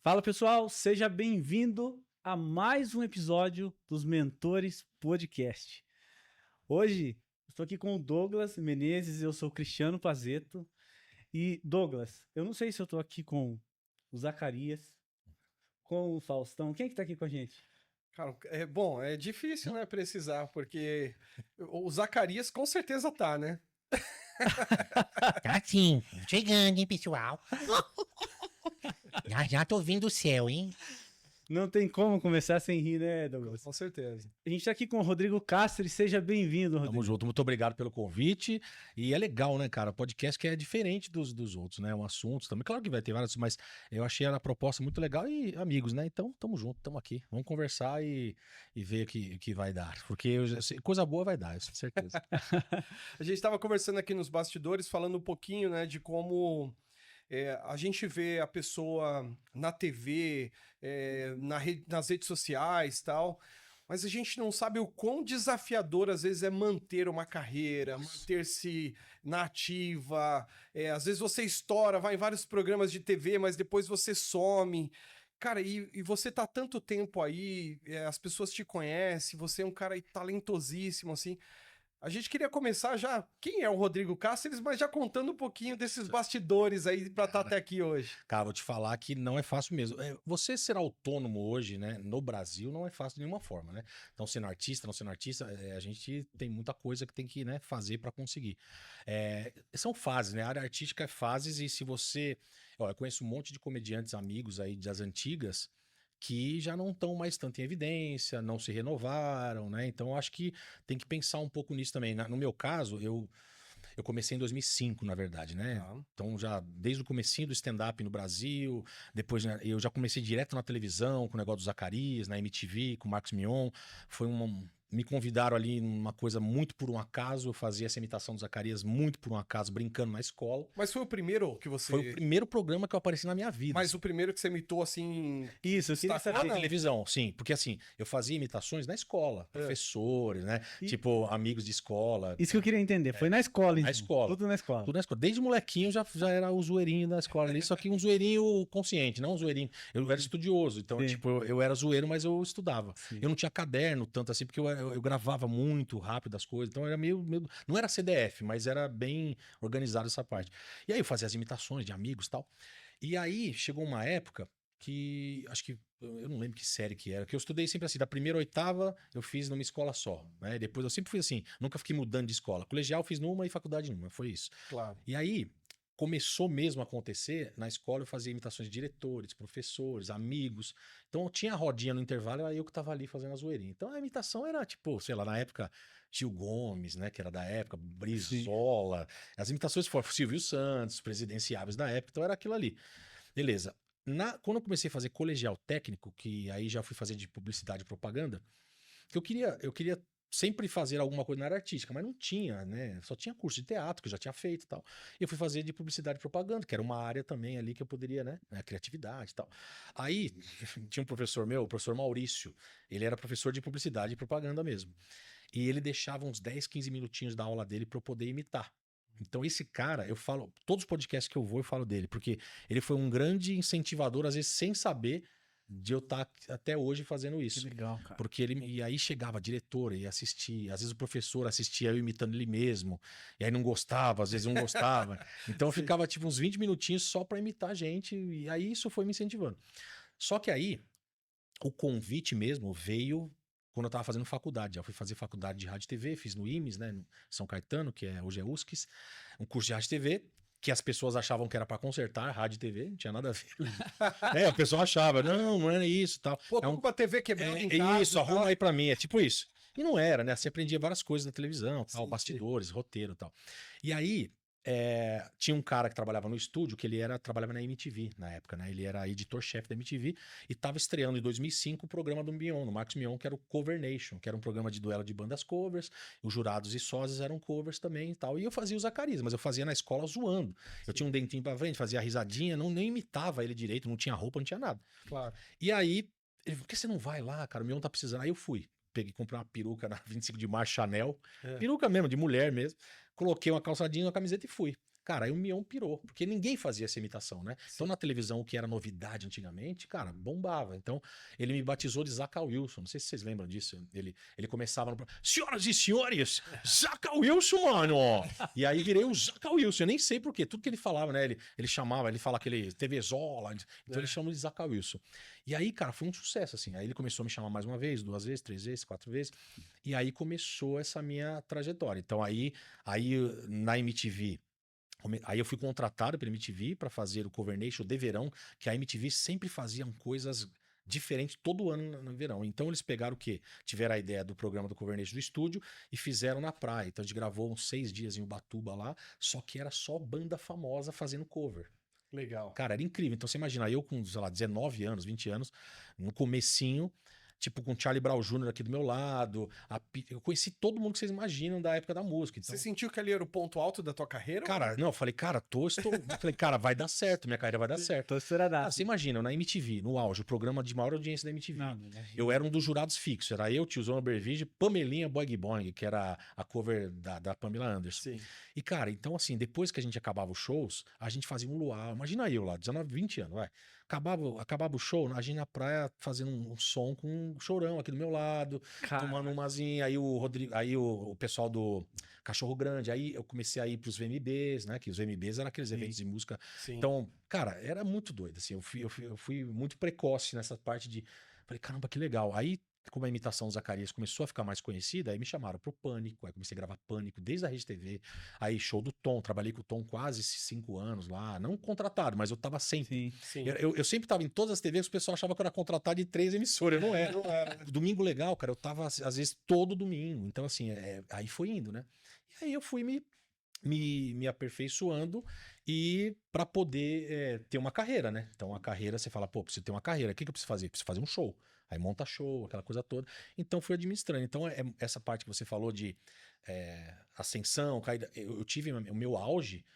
Fala pessoal, seja bem-vindo a mais um episódio dos Mentores Podcast. Hoje estou aqui com o Douglas Menezes, eu sou o Cristiano Pazeto. E Douglas, eu não sei se eu estou aqui com o Zacarias, com o Faustão. Quem é que está aqui com a gente? Cara, é difícil, né, precisar, porque o Zacarias com certeza tá, né? Tá sim, chegando, hein, pessoal? Já tô vindo do céu, hein? Não tem como começar sem rir, né, Douglas? Com certeza. A gente está aqui com o Rodrigo Castro, seja bem-vindo, Rodrigo. Tamo junto, muito obrigado pelo convite. E é legal, né, cara? Podcast que é diferente dos outros, né? Um assunto também. Claro que vai ter vários, mas eu achei a proposta muito legal e amigos, né? Então, tamo junto, tamo aqui. Vamos conversar e ver o que vai dar. Porque coisa boa vai dar, isso com certeza. A gente estava conversando aqui nos bastidores, falando um pouquinho, né, de como a gente vê a pessoa na TV, nas redes sociais e tal, mas a gente não sabe o quão desafiador às vezes é manter uma carreira, manter-se na ativa. Às vezes você estoura, vai em vários programas de TV, mas depois você some. Cara, e você tá há tanto tempo aí, as pessoas te conhecem, você é um cara talentosíssimo, assim. A gente queria começar já, quem é o Rodrigo Cáceres, mas já contando um pouquinho desses bastidores aí pra estar até aqui hoje. Cara, vou te falar que não é fácil mesmo. Você ser autônomo hoje, né, no Brasil, não é fácil de nenhuma forma, né? Então, sendo artista, não sendo artista, a gente tem muita coisa que tem que, né, fazer para conseguir. São fases, né? A área artística é fases e se você... Ó, eu conheço um monte de comediantes amigos aí das antigas que já não estão mais tanto em evidência, não se renovaram, né? Então, eu acho que tem que pensar um pouco nisso também. No meu caso, eu comecei em 2005, na verdade, né? Ah. Então, já desde o comecinho do stand-up no Brasil, depois, né, eu já comecei direto na televisão, com o negócio do Zacarias, na MTV, com o Marcos Mion. Me convidaram ali numa coisa muito por um acaso, eu fazia essa imitação do Zacarias muito por um acaso, brincando na escola. Mas foi o primeiro que você... Foi o primeiro programa que eu apareci na minha vida. Mas o primeiro que você imitou, assim... Isso, eu queria saber. Na televisão, sim. Porque assim, eu fazia imitações na escola, professores, né? Tipo, amigos de escola. Isso que eu queria entender, foi na escola, então. Na escola. Tudo na escola. Tudo na escola. Desde molequinho já era o zoeirinho da escola ali, só que um zoeirinho consciente, não um zoeirinho. Eu era estudioso, então, Sim. tipo, eu era zoeiro, mas eu estudava. Sim. Eu não tinha caderno tanto assim, porque eu gravava muito rápido as coisas, então era meio. Não era CDF, mas era bem organizado essa parte. E aí eu fazia as imitações de amigos e tal. E aí chegou uma época que acho que eu não lembro que série que era, que eu estudei sempre assim, da primeira à oitava eu fiz numa escola só, né? Depois eu sempre fui assim, nunca fiquei mudando de escola. Colegial eu fiz numa e faculdade numa, foi isso. Claro. E aí começou mesmo a acontecer, na escola eu fazia imitações de diretores, professores, amigos. Então eu tinha a rodinha no intervalo, era eu que tava ali fazendo a zoeirinha. Então a imitação era tipo, sei lá, na época Gil Gomes, né, que era da época, Brizola. As imitações foram Silvio Santos, presidenciáveis da época, então era aquilo ali. Beleza. Quando eu comecei a fazer colegial técnico, que aí já fui fazer de publicidade e propaganda, que eu queria sempre fazer alguma coisa na área artística, mas não tinha, né? Só tinha curso de teatro que eu já tinha feito e tal. E eu fui fazer de publicidade e propaganda, que era uma área também ali que eu poderia, né? Criatividade e tal. Aí tinha um professor meu, o professor Maurício, ele era professor de publicidade e propaganda mesmo. E ele deixava uns 10, 15 minutinhos da aula dele para eu poder imitar. Então esse cara, eu falo, todos os podcasts que eu vou, eu falo dele, porque ele foi um grande incentivador, às vezes sem saber, de eu estar até hoje fazendo isso. Que legal, cara. Porque e aí chegava a diretora e assistia, às vezes o professor assistia eu imitando ele mesmo, e aí não gostava, às vezes não gostava. Então eu ficava tipo uns 20 minutinhos só para imitar a gente, e aí isso foi me incentivando. Só que aí, o convite mesmo veio quando eu estava fazendo faculdade. Já fui fazer faculdade de rádio e TV, fiz no IMES, né, no São Caetano, que hoje é USCS, um curso de rádio e TV, que as pessoas achavam que era para consertar rádio e TV, não tinha nada a ver. A pessoa achava, não era isso e tal. Pô, uma TV quebrada em casa. Isso, arruma aí para mim, é tipo isso. E não era, né? Você aprendia várias coisas na televisão, tal, bastidores, roteiro e tal. E aí, tinha um cara que trabalhava no estúdio, que ele trabalhava na MTV na época, né? Ele era editor-chefe da MTV e estava estreando em 2005 o programa do Mion, no Marcos Mion, que era o Cover Nation, que era um programa de duelo de bandas covers, os jurados e sósias eram covers também e tal. E eu fazia os Zacarias, mas eu fazia na escola zoando. Eu tinha um dentinho pra frente, fazia risadinha, nem imitava ele direito, não tinha roupa, não tinha nada. Claro. E aí, ele falou, por que você não vai lá, cara? O Mion tá precisando. Aí eu fui. Peguei, comprei uma peruca na 25 de março Chanel, peruca mesmo, de mulher mesmo. Coloquei uma calçadinha, uma camiseta e fui. Cara, aí o Mion pirou, porque ninguém fazia essa imitação, né? Então na televisão, o que era novidade antigamente, cara, bombava. Então ele me batizou de Zaca Wilson, não sei se vocês lembram disso. Ele começava no... Senhoras e senhores, Zaca Wilson, mano! E aí virei o Zaca Wilson, eu nem sei por quê, tudo que ele falava, né? Ele chamava, ele fala aquele TVzola, então ele chama de Zaca Wilson. E aí, cara, foi um sucesso, assim. Aí ele começou a me chamar mais uma vez, 2 vezes, 3 vezes, 4 vezes. E aí começou essa minha trajetória. Então aí na MTV, aí eu fui contratado pela MTV para fazer o Cover Nation de verão, que a MTV sempre fazia coisas diferentes todo ano no verão. Então eles pegaram o quê? Tiveram a ideia do programa do Cover Nation do estúdio e fizeram na praia. Então a gente gravou uns 6 dias em Ubatuba lá, só que era só banda famosa fazendo cover. Legal. Cara, era incrível. Então você imagina, eu com, sei lá, 19 anos, 20 anos, no comecinho, tipo com Charlie Brown Jr. aqui do meu lado. Eu conheci todo mundo que vocês imaginam da época da música. Então, Você sentiu que ali era o ponto alto da tua carreira? cara, não, eu falei, cara, falei, cara, vai dar certo, minha carreira vai dar certo. Tô estouradaço. Você imagina, na MTV, no auge, o programa de maior audiência da MTV. Não, Eu era um dos jurados fixos. Era eu, Tiozão Bervige, Pamelinha Boing Boing, que era a cover da Pamela Anderson. Sim. E, cara, então assim, depois que a gente acabava os shows, a gente fazia um luau. Imagina eu lá, 19, 20 anos, vai. Acabava o show, a gente na praia fazendo um som com um chorão aqui do meu lado, tomando umazinha. Aí o Rodrigo, aí o pessoal do Cachorro Grande, aí eu comecei a ir pros VMBs, né? Que os VMBs eram aqueles eventos de música. Sim. Então, cara, era muito doido, assim. Eu fui muito precoce nessa parte de. Falei, caramba, que legal. Aí, como a imitação do Zacarias começou a ficar mais conhecida, aí me chamaram pro Pânico, aí comecei a gravar Pânico desde a Rede TV, aí show do Tom, trabalhei com o Tom quase 5 anos lá, não contratado, mas eu tava sempre. Sim. Sim. Eu sempre tava em todas as TVs, o pessoal achava que eu era contratado de 3 emissoras, eu não era. Não era. Domingo Legal, cara, eu tava às vezes todo domingo, então assim, aí foi indo, né? E aí eu fui me aperfeiçoando e para poder ter uma carreira, né? Então a carreira, você fala, pô, preciso ter uma carreira, o que eu preciso fazer? Preciso fazer um show. Aí monta show, aquela coisa toda. Então fui administrando. Então essa parte que você falou de ascensão, caída, eu tive o meu auge,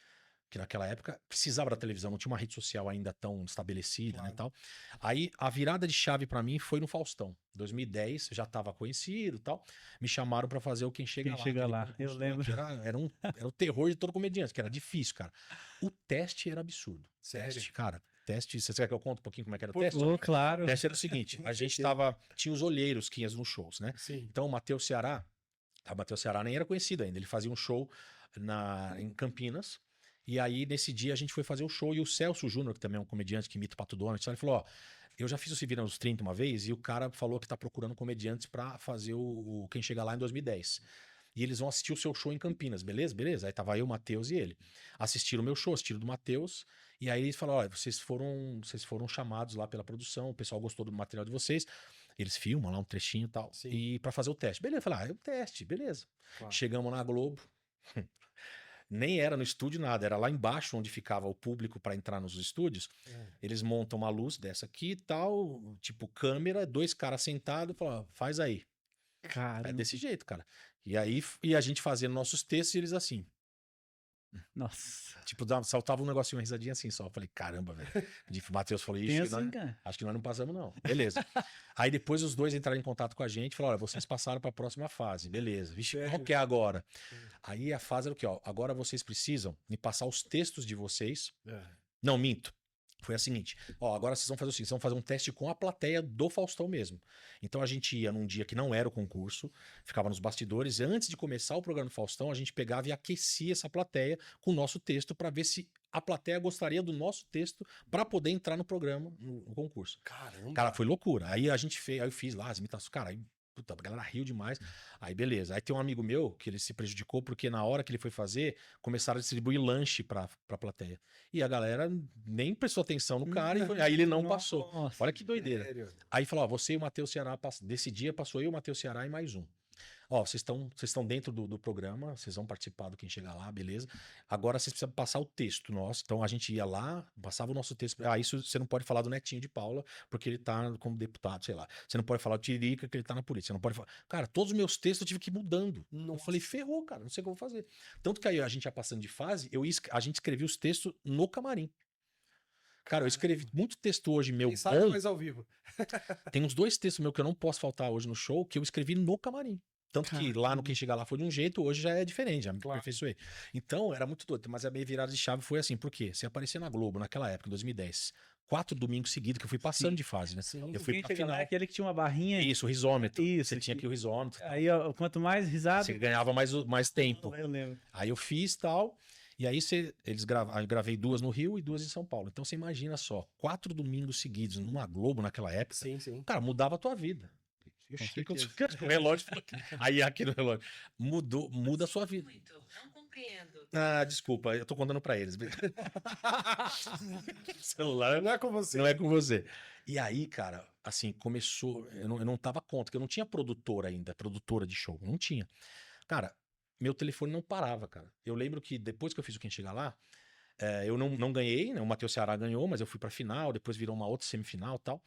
que naquela época precisava da televisão, não tinha uma rede social ainda tão estabelecida, Claro. né, tal. Aí a virada de chave pra mim foi no Faustão. 2010, já tava conhecido, tal. Me chamaram pra fazer o Quem Chega Quem Lá. Chega aquele Lá, concurso eu lembro. que era o terror de todo comediante, que era difícil, cara. O teste era absurdo. Sério? Teste, cara, você quer que eu conte um pouquinho como é que era o Por teste? Oh, claro. O teste era o seguinte, a gente tinha os olheiros que iam nos shows, né? Sim. Então o Matheus Ceará nem era conhecido ainda, ele fazia um show em Campinas. E aí, nesse dia, a gente foi fazer o show e o Celso Júnior, que também é um comediante que imita o Pato Donald, ele falou, ó, eu já fiz o Se Vira nos 30 uma vez e o cara falou que tá procurando comediantes pra fazer o Quem Chega Lá em 2010. E eles vão assistir o seu show em Campinas, beleza? Beleza. Aí tava eu, o Matheus e ele. Assistiram o meu show, assistiram do Matheus. E aí eles falaram, olha, vocês foram chamados lá pela produção, o pessoal gostou do material de vocês. Eles filmam lá um trechinho e tal. Sim. E pra fazer o teste. Beleza, eu falei, é o teste, beleza. Claro. Chegamos na Globo. Nem era no estúdio nada, era lá embaixo onde ficava o público para entrar nos estúdios. Eles montam uma luz dessa aqui e tal, tipo câmera, 2 caras sentados, falam, faz aí. Cara, É desse jeito, cara. E aí a gente fazendo nossos textos e eles assim. nossa. Tipo, saltava um negocinho, uma risadinha assim só. Eu falei, caramba, velho. O Matheus falou, Tem ixi, assim, cara. acho que nós não passamos, não. Beleza. Aí depois os 2 entraram em contato com a gente e falaram, olha, vocês passaram para a próxima fase. Beleza. Vixe, qual que é agora? Aí a fase era o quê? Ó, agora vocês precisam me passar os textos de vocês. Não, minto. Foi a seguinte, ó, agora vocês vão fazer o seguinte, vocês vão fazer um teste com a plateia do Faustão mesmo. Então a gente ia num dia que não era o concurso, ficava nos bastidores, e antes de começar o programa do Faustão, a gente pegava e aquecia essa plateia com o nosso texto para ver se a plateia gostaria do nosso texto para poder entrar no programa, no concurso. Caramba. Cara, foi loucura. Aí a gente fez, aí eu fiz lá as imitações, cara, aí puta, a galera riu demais. Aí beleza. Aí tem um amigo meu que ele se prejudicou porque na hora que ele foi fazer, começaram a distribuir lanche pra plateia. E a galera nem prestou atenção no cara, aí ele não passou. Nossa. Olha que doideira. Sério? Aí falou, ó, você e o Matheus Ceará, desse dia passou eu, o Matheus Ceará e mais um. Ó, vocês estão dentro do programa, vocês vão participar do Quem Chega Lá, beleza. Agora vocês precisam passar o texto nosso. Então a gente ia lá, passava o nosso texto. Ah, isso você não pode falar do Netinho de Paula, porque ele tá como deputado, sei lá. Você não pode falar do Tiririca, que ele tá na polícia. Você não pode falar. Cara, todos os meus textos eu tive que ir mudando. Eu falei, ferrou, cara, não sei o que eu vou fazer. Tanto que aí a gente ia passando de fase, a gente escrevia os textos no camarim. Cara, eu escrevi muito texto hoje meu Quem sabe bom. mais ao vivo. Tem uns 2 textos meus que eu não posso faltar hoje no show, que eu escrevi no camarim. Tanto que lá no Quem Chega Lá foi de um jeito, hoje já é diferente, já me Claro. aperfeiçoei. Então, era muito doido. Mas a minha virada de chave foi assim, por quê? Você aparecia na Globo naquela época, em 2010, 4 domingos seguidos, que eu fui passando Sim. de fase, né? Sim. Eu fui Quem pra chega lá é final. aquele que tinha uma barrinha. Isso, o risômetro. Isso, Você tinha que- que ir o risômetro. Aí, ó, quanto mais risada. Você ganhava mais tempo. Eu lembro. Aí eu fiz tal. E aí eu gravei 2 no Rio e 2 em São Paulo. Então você imagina só, 4 domingos seguidos numa Globo naquela época, Sim, sim. cara, mudava a tua vida. Eu Com cheguei com certeza. o relógio. Aí aqui no relógio. Muda a sua vida. Muito. Não compreendo. Ah, desculpa, eu tô contando pra eles. Celular Não é com você. não é com você. E aí, cara, assim, começou. Eu não tava conta, que eu não tinha produtora ainda, produtora de show. Não tinha. Cara, meu telefone não parava, cara. Eu lembro que depois que eu fiz o Quem Chega Lá, eu não ganhei, né? O Matheus Ceará ganhou, mas eu fui pra final, depois virou uma outra semifinal e tal.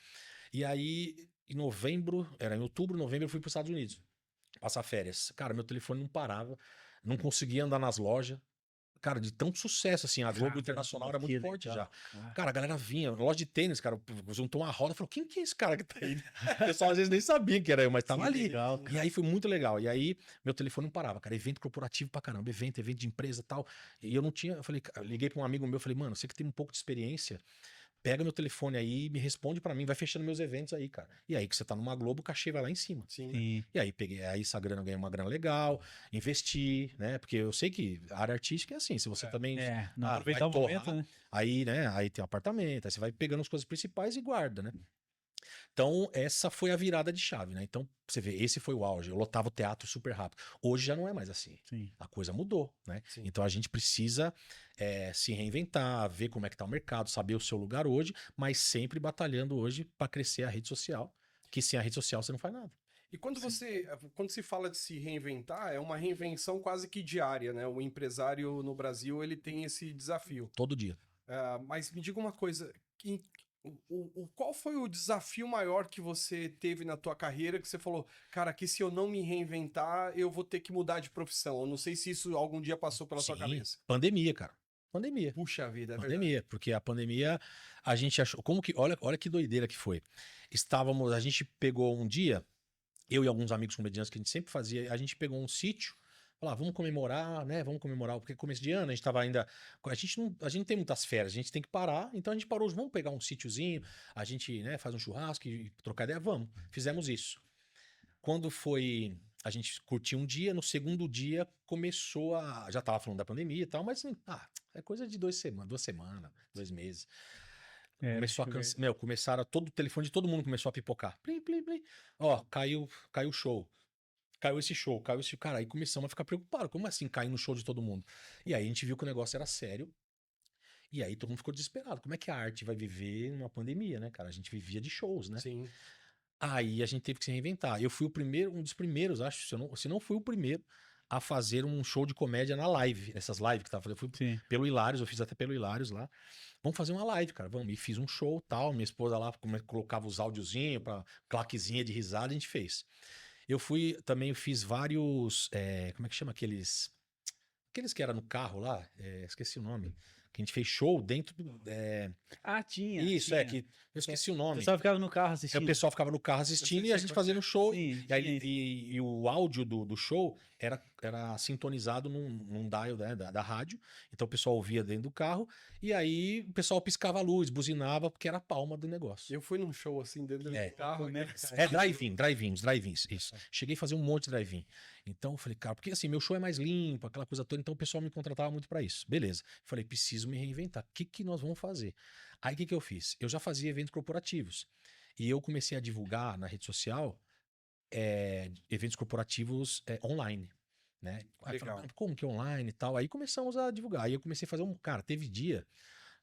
E aí, em outubro, novembro, eu fui pros Estados Unidos passar férias. Cara, meu telefone não parava, não conseguia andar nas lojas. Cara, de tão sucesso, assim, a Globo Internacional era muito Que forte legal, já. cara. Cara, a galera vinha, loja de tênis, cara, juntou uma roda e falou: quem que é esse cara que tá aí? O pessoal às vezes nem sabia que era eu, mas tava Que ali. legal, E aí foi muito legal. E aí meu telefone não parava, cara. Evento corporativo pra caramba, evento de empresa e tal. E eu não tinha, eu falei, eu liguei pra um amigo meu, falei, mano, você que tem um pouco de experiência, pega meu telefone aí, me responde pra mim, vai fechando meus eventos aí, cara. E aí que você tá numa Globo, o cachê vai lá em cima. Sim. Sim. E aí peguei, aí essa grana, ganhei uma grana legal, investi, né? Porque eu sei que a área artística é assim, se você também É, não vai aproveitar o momento, torrar, né? aí, né, aí tem um apartamento, aí você vai pegando as coisas principais e guarda, né? Então, essa foi a virada de chave, né? Então, você vê, esse foi o auge. Eu lotava o teatro super rápido. Hoje já não é mais assim. Sim. A coisa mudou, né? Sim. Então a gente precisa se reinventar, ver como é que tá o mercado, saber o seu lugar hoje, mas sempre batalhando hoje para crescer a rede social, que sem a rede social você não faz nada. E quando se fala de se reinventar, é uma reinvenção quase que diária, né? O empresário no Brasil, ele tem esse desafio. Todo dia. Mas me diga uma coisa, qual foi o desafio maior que você teve na tua carreira que você falou, cara, que se eu não me reinventar, eu vou ter que mudar de profissão. Eu não sei se isso algum dia passou pela sua Sim, cabeça. pandemia, cara. Pandemia. Puxa vida, é verdade. Pandemia, porque a pandemia a gente achou, olha que doideira que foi. A gente pegou um dia, eu e alguns amigos comediantes que a gente sempre fazia, a gente pegou um sítio, falou, vamos comemorar, né? Vamos comemorar, porque começo de ano a gente tava ainda, a gente não tem muitas férias, a gente tem que parar, então a gente parou, vamos pegar um sítiozinho, a gente, né, faz um churrasco e trocar ideia, vamos. Fizemos isso. Quando foi, a gente curtiu um dia, no segundo dia já tava falando da pandemia e tal, mas é coisa de 2 semanas, 2 meses. Começaram todo o telefone de todo mundo começou a pipocar. Plim, plim, plim. Ó, caiu o show. Caiu esse show, cara, aí começamos a ficar preocupados. Como assim cair no show de todo mundo? E aí a gente viu que o negócio era sério. E aí todo mundo ficou desesperado. Como é que a arte vai viver numa pandemia, né, cara? A gente vivia de shows, né? Sim. Aí a gente teve que se reinventar. Eu fui um dos primeiros, acho, se não fui o primeiro, a fazer um show de comédia na live. Essas lives que tava fazendo. Eu fui Sim. pelo Hilários, eu fiz até pelo Hilários lá. Vamos fazer uma live, cara. Vamos. E fiz um show tal. Minha esposa lá colocava os áudiozinhos pra claquezinha de risada, a gente fez. Eu fiz vários. Como é que chama aqueles? Aqueles que era no carro lá, esqueci o nome. Que a gente fez show dentro do. Tinha. Isso, tinha. que eu esqueci o O nome. pessoal ficava no carro Aí assistindo. o pessoal ficava no carro assistindo e a gente fazendo show. Sim, E, aí, tinha isso. e o áudio do show era sintonizado num dial, né, da rádio. Então o pessoal ouvia dentro do carro. E aí o pessoal piscava a luz, buzinava, porque era a palma do negócio. Eu fui num show assim dentro do carro. Né? Drive-ins, isso. Cheguei a fazer um monte de drive-in. Então eu falei, cara, porque assim, meu show é mais limpo, aquela coisa toda, então o pessoal me contratava muito pra isso. Beleza. Falei, preciso me reinventar. O que nós vamos fazer? Aí o que eu fiz? Eu já fazia eventos corporativos. E eu comecei a divulgar na rede social eventos corporativos online. Né? Aí eu falei, Legal. como que é online e tal? Aí começamos a divulgar. Aí eu comecei a fazer Cara, teve dia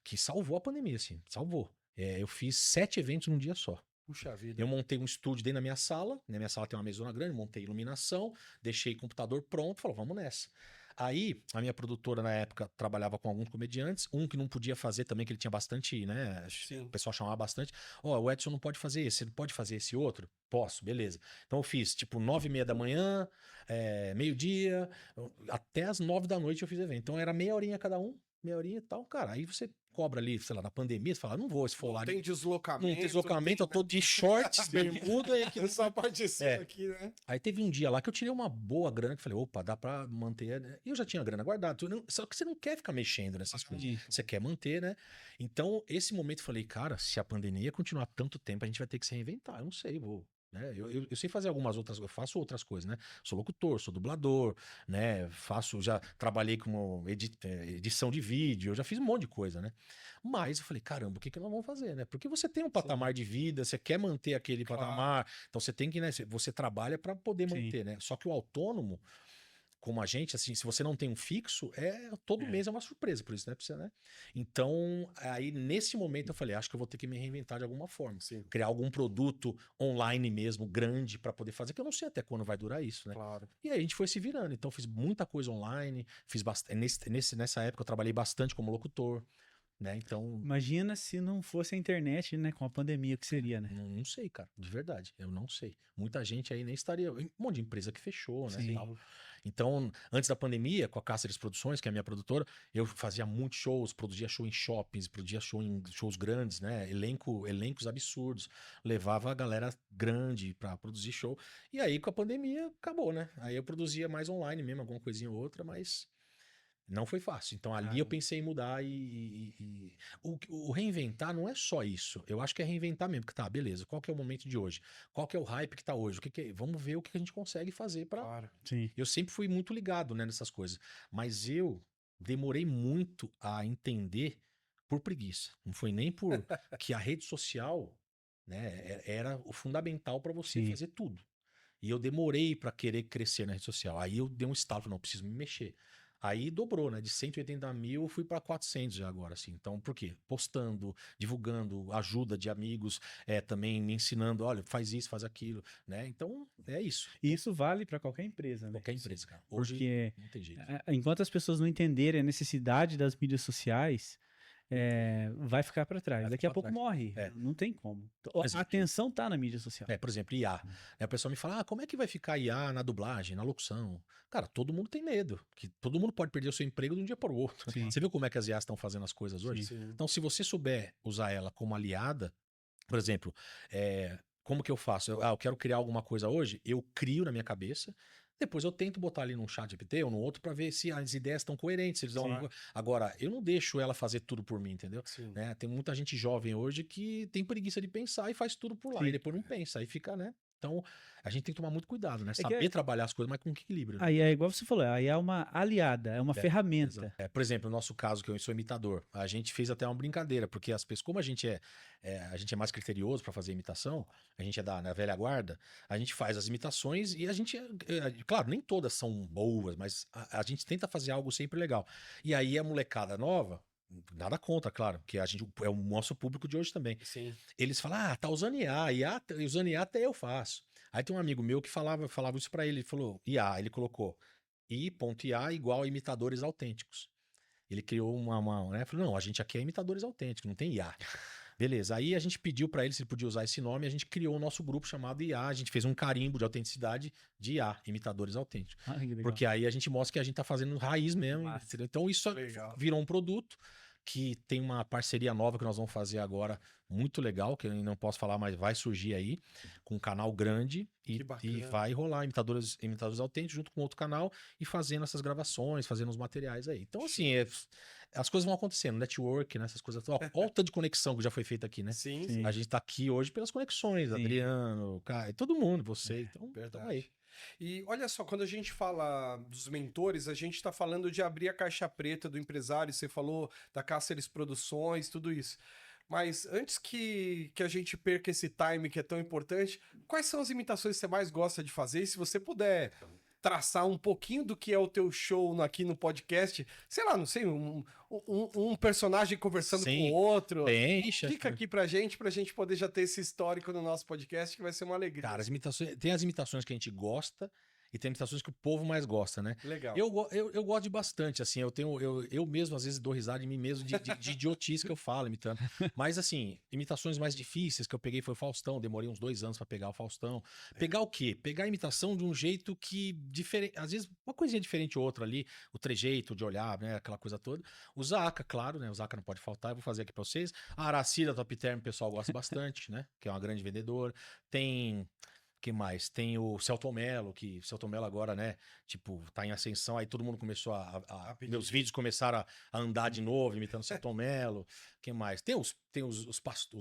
que salvou a pandemia, assim. Salvou. Eu fiz 7 eventos num dia só. Puxa vida. Eu montei um estúdio dentro da minha sala. Na minha sala tem uma mesona grande, montei iluminação, deixei computador pronto, falou, vamos nessa. Aí, a minha produtora na época trabalhava com alguns comediantes, um que não podia fazer também, que ele tinha bastante, né? Sim. O pessoal chamava bastante. O Edson não pode fazer esse, você não pode fazer esse outro? Posso, beleza. Então eu fiz, tipo, 9h30 da manhã, meio-dia, até as 9 da noite eu fiz evento. Então era meia horinha cada um, meia horinha e tal. Cara, aí você cobra ali, sei lá, na pandemia, você fala, não vou esfolar. Tem deslocamento. Não tem deslocamento, eu tô de shorts, bermuda e aqui. Eu só apareceu É. aqui, né? Aí teve um dia lá que eu tirei uma boa grana, que eu falei, opa, dá pra manter, né? E eu já tinha a grana guardada, só que você não quer ficar mexendo nessas coisas, Sim. você quer manter, né? Então, esse momento eu falei, cara, se a pandemia continuar tanto tempo, a gente vai ter que se reinventar, eu não sei, vou... Né? Eu sei fazer algumas outras, eu faço outras coisas, né? Sou locutor, sou dublador, né? Já trabalhei com edição de vídeo, eu já fiz um monte de coisa, né? Mas eu falei, caramba, o que nós vamos fazer, né? Porque você tem um patamar de vida, você quer manter aquele patamar, então você tem que, né? Você trabalha para poder Sim. manter, né? Só que o autônomo, como a gente, assim, se você não tem um fixo, todo mês é uma surpresa, por isso, né? Pra você, né? Então, aí nesse momento eu falei, acho que eu vou ter que me reinventar de alguma forma. Sim. Criar algum produto online mesmo, grande, para poder fazer, que eu não sei até quando vai durar isso, né? Claro. E aí a gente foi se virando. Então, fiz muita coisa online, fiz bastante. Nessa época eu trabalhei bastante como locutor, né? Então. Imagina se não fosse a internet, né? Com a pandemia, o que seria, né? Não sei, cara, de verdade, eu não sei. Muita gente aí nem estaria. Um monte de empresa que fechou, né? Sim. Tal. Então, antes da pandemia, com a Cáceres Produções, que é a minha produtora, eu fazia muitos shows, produzia show em shoppings, produzia show em shows grandes, né? Elencos absurdos. Levava a galera grande pra produzir show. E aí, com a pandemia, acabou, né? Aí eu produzia mais online mesmo, alguma coisinha ou outra, mas não foi fácil. Então ali eu pensei em mudar o reinventar não é só isso. Eu acho que é reinventar mesmo, porque tá, beleza, qual que é o momento de hoje? Qual que é o hype que tá hoje? Vamos ver o que a gente consegue fazer para. Claro. Sim. Eu sempre fui muito ligado, né, nessas coisas, mas eu demorei muito a entender por preguiça. Não foi nem por que a rede social, né, era o fundamental para você Sim. fazer tudo. E eu demorei para querer crescer na rede social. Aí eu dei um estalo, não, preciso me mexer. Aí dobrou, né? De 180 mil, eu fui para 400 já agora, assim. Então, por quê? Postando, divulgando, ajuda de amigos, também me ensinando, olha, faz isso, faz aquilo, né? Então, é isso. E isso vale para qualquer empresa, né? Qualquer empresa, cara. Hoje Porque não tem jeito. enquanto as pessoas não entenderem a necessidade das mídias sociais, vai ficar para trás. Vai Daqui a ficar pouco pra morre. É. Não tem como. Mas- A atenção tá na mídia social. Por exemplo, IA. Aí a pessoa me fala, como é que vai ficar IA na dublagem, na locução? Cara, todo mundo tem medo. Que todo mundo pode perder o seu emprego de um dia para o outro. Sim. Você viu como é que as IAs estão fazendo as coisas hoje? Sim. Então, se você souber usar ela como aliada, por exemplo, como que eu faço? Eu quero criar alguma coisa hoje, eu crio na minha cabeça, depois eu tento botar ali num chat GPT ou no outro para ver se as ideias estão coerentes. Se eles dão Sim. Agora, eu não deixo ela fazer tudo por mim, entendeu? Sim. Né? Tem muita gente jovem hoje que tem preguiça de pensar e faz tudo por lá. Sim. E depois não pensa, aí fica, né? Então, a gente tem que tomar muito cuidado, né? que Saber trabalhar as coisas, mas com equilíbrio. Né? Aí é igual você falou, aí é uma aliada, é uma ferramenta. Por exemplo, no nosso caso, que eu sou imitador, a gente fez até uma brincadeira, porque as pessoas, como a gente é mais criterioso para fazer imitação, a gente é da velha guarda, a gente faz as imitações e a gente, claro, nem todas são boas, mas a gente tenta fazer algo sempre legal. E aí a molecada nova, nada contra, claro, que a gente é o nosso público de hoje também. Sim. Eles falam, tá usando IA, usando IA até eu faço. Aí tem um amigo meu que falava isso pra ele falou, IA, ele colocou i.ia igual a imitadores autênticos. Ele criou né, falou, não, a gente aqui é imitadores autênticos, não tem IA. Beleza, aí a gente pediu pra ele se ele podia usar esse nome, a gente criou o nosso grupo chamado IA, a gente fez um carimbo de autenticidade de IA, imitadores autênticos. Ah, que legal. Porque aí a gente mostra que a gente tá fazendo raiz mesmo, Massa. entendeu? Então isso Legal. virou um produto que tem uma parceria nova que nós vamos fazer agora, muito legal, que eu não posso falar, mas vai surgir aí, com um canal grande Que bacana. e vai rolar imitadores autênticos junto com outro canal e fazendo essas gravações, fazendo os materiais aí. Então, assim, as coisas vão acontecendo, network, né, essas coisas. Ó, olha o tanto de conexão que já foi feita aqui, né? Sim, Sim. sim. A gente tá aqui hoje pelas conexões, Sim. Adriano, Caio, todo mundo, você. Então, Verdade. tamo aí. E olha só, quando a gente fala dos mentores, a gente está falando de abrir a caixa preta do empresário, você falou da Cáceres Produções, tudo isso. Mas antes que a gente perca esse time que é tão importante, quais são as imitações que você mais gosta de fazer? E se você puder traçar um pouquinho do que é o teu show aqui no podcast, sei lá, não sei, um personagem conversando Sim. com o outro. Bem, Fica aqui pra gente poder já ter esse histórico no nosso podcast, que vai ser uma alegria. Cara, tem as imitações que a gente gosta e tem imitações que o povo mais gosta, né? Legal. Eu gosto de bastante, assim, eu mesmo às vezes dou risada em mim mesmo de idiotice que eu falo imitando. Mas assim, imitações mais difíceis que eu peguei foi o Faustão, demorei uns 2 anos pra pegar o Faustão. Pegar o quê? Pegar a imitação de um jeito que, às vezes uma coisinha diferente ou outra ali, o trejeito de olhar, né, aquela coisa toda. O Zaca, claro, né, o Zaca não pode faltar, eu vou fazer aqui pra vocês. A Araci da Top Term, o pessoal gosta bastante, né, que é uma grande vendedora. Tem... que mais? Tem o Celton Mello, que o Celton Mello agora, né, tipo, tá em ascensão, aí todo mundo começou meus vídeos começaram a andar de novo, imitando o Celton Mello. Que mais? Tem os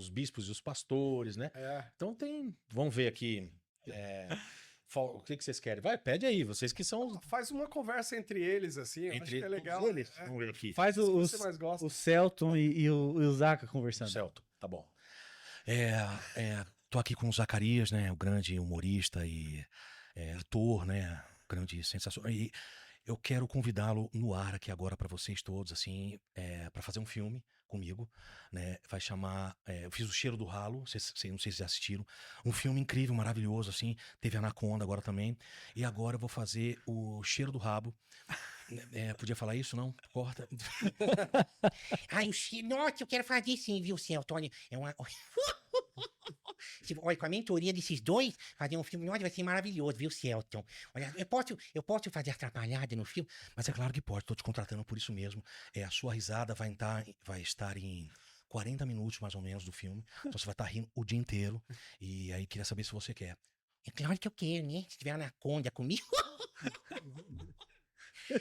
bispos e os pastores, né? Então vamos ver aqui, o que vocês querem? Vai, pede aí, vocês que são... Faz uma conversa entre eles, assim, eu acho que é legal. Eles. Vamos ver aqui. Faz que você mais gosta. o Celton e o Zaca conversando. Celton, tá bom. Tô aqui com o Zacarias, né? O grande humorista e ator, né? Grande sensação. E eu quero convidá-lo no ar aqui agora para vocês todos, assim, para fazer um filme comigo, né? Vai chamar. Eu fiz O Cheiro do Ralo, não sei se já assistiram. Um filme incrível, maravilhoso, assim. Teve Anaconda agora também. E agora eu vou fazer O Cheiro do Rabo. Podia falar isso, não? Corta. Ai, nossa, eu quero fazer sim, viu, Celton? Olha, é uma... Olha, com a mentoria desses dois, fazer um filme, olha, vai ser maravilhoso, viu, Celton? Olha, eu posso fazer atrapalhada no filme? Mas é claro que pode, tô te contratando por isso mesmo. A sua risada vai estar em 40 minutos, mais ou menos, do filme. Então você vai estar rindo o dia inteiro. E aí, queria saber se você quer. É claro que eu quero, né? Se tiver Anaconda comigo...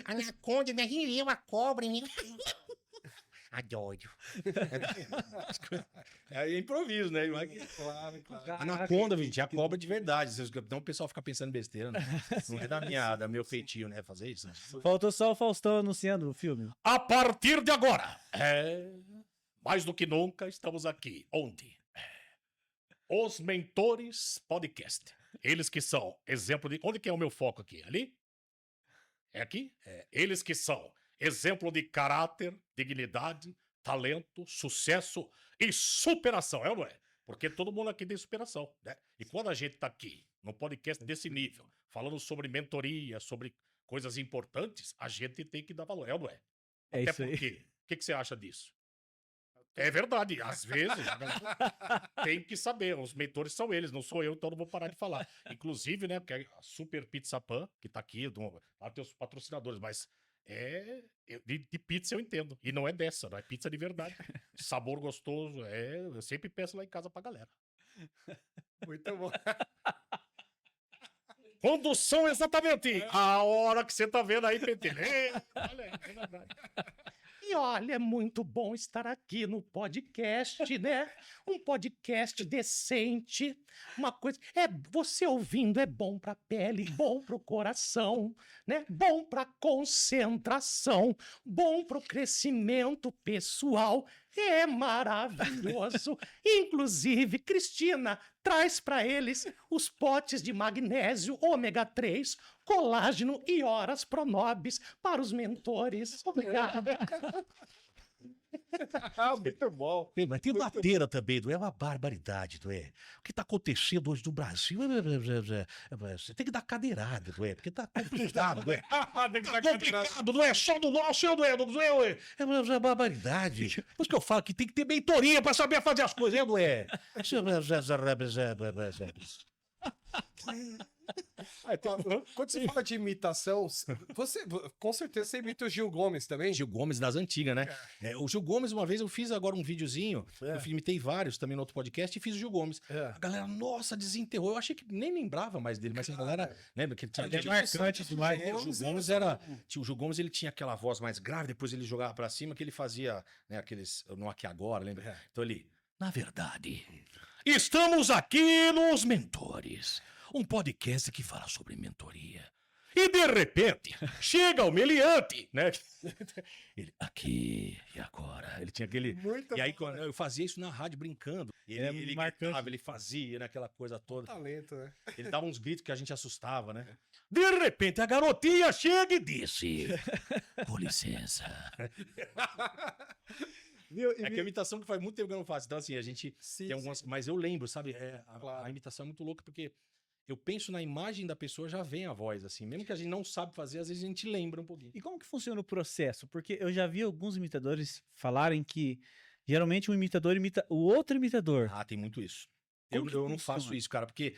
Anaconda, imagina eu, a cobra, né? Adoro. É improviso, né? Claro. Anaconda, gente, é a cobra de verdade. Então o pessoal fica pensando besteira, né? Não é da meu feitio, né? Fazer isso. Né? Faltou só o Faustão anunciando o filme. A partir de agora, mais do que nunca, estamos aqui. Onde? Os Mentores Podcast. Eles que são exemplo de... Onde que é o meu foco aqui? Ali? É aqui? Eles que são exemplo de caráter, dignidade, talento, sucesso e superação, não é? Porque todo mundo aqui tem superação, né? E quando a gente tá aqui, num podcast desse nível, falando sobre mentoria, sobre coisas importantes, a gente tem que dar valor, não é? É Até isso aí. porque, o que você acha disso? É verdade, às vezes tem que saber, os mentores são eles, não sou eu, então não vou parar de falar. Inclusive, né, porque a Super Pizza Pan, que tá aqui, lá tem os patrocinadores, mas de pizza eu entendo, e não é dessa, não é pizza de verdade. Sabor gostoso, eu sempre peço lá em casa pra galera. Muito bom. Condução exatamente a hora que você tá vendo aí, PT. Olha, é verdade. E olha, é muito bom estar aqui no podcast, né? Um podcast decente, uma coisa... você ouvindo é bom pra pele, bom pro coração, né? Bom pra concentração, bom pro crescimento pessoal. É maravilhoso. Inclusive, Cristina, traz pra eles os potes de magnésio, ômega 3, colágeno e horas pronobis para os mentores. Obrigado. Muito bom. Mas tem bateira também, não é uma barbaridade, não é? O que está acontecendo hoje no Brasil, você tem que dar cadeirada, não é? Porque está complicado, não é? Tem que Tá dar complicado, não é só do nosso, não é? É uma barbaridade. Por isso que eu falo que tem que ter mentoria para saber fazer as coisas, não é? Quando você fala de imitação, você com certeza você imita o Gil Gomes também? Gil Gomes das antigas, né? O Gil Gomes, uma vez eu fiz agora um videozinho, eu imitei vários também no outro podcast e fiz o Gil Gomes. A galera, nossa, desenterrou. Eu achei que nem lembrava mais dele, mas a galera lembra que ele tinha... Ele é marcante demais. O Gil Gomes era... O Gil Gomes, ele tinha aquela voz mais grave, depois ele jogava pra cima, que ele fazia, né, aqueles... No Aqui Agora, lembra? Então ele... Na verdade, estamos aqui nos Mentores, um podcast que fala sobre mentoria. E de repente, chega o meliante, né? Ele, aqui e agora. Ele tinha aquele... Muito E aí, bom. quando eu fazia isso na rádio brincando. Ele marcante. gritava, ele fazia, né, aquela coisa toda. Talento, né? Ele dava uns gritos que a gente assustava, né? De repente, a garotinha chega e disse: com licença. Viu? É que a imitação que faz muito tempo que eu não faço. Então, assim, a gente Sim, tem algumas... Mas eu lembro, sabe? Claro. A imitação é muito louca porque eu penso na imagem da pessoa, já vem a voz, assim. Mesmo que a gente não sabe fazer, às vezes a gente lembra um pouquinho. E como que funciona o processo? Porque eu já vi alguns imitadores falarem que geralmente um imitador imita o outro imitador. Ah, tem muito isso. Como que Eu não faço funciona? isso, cara, porque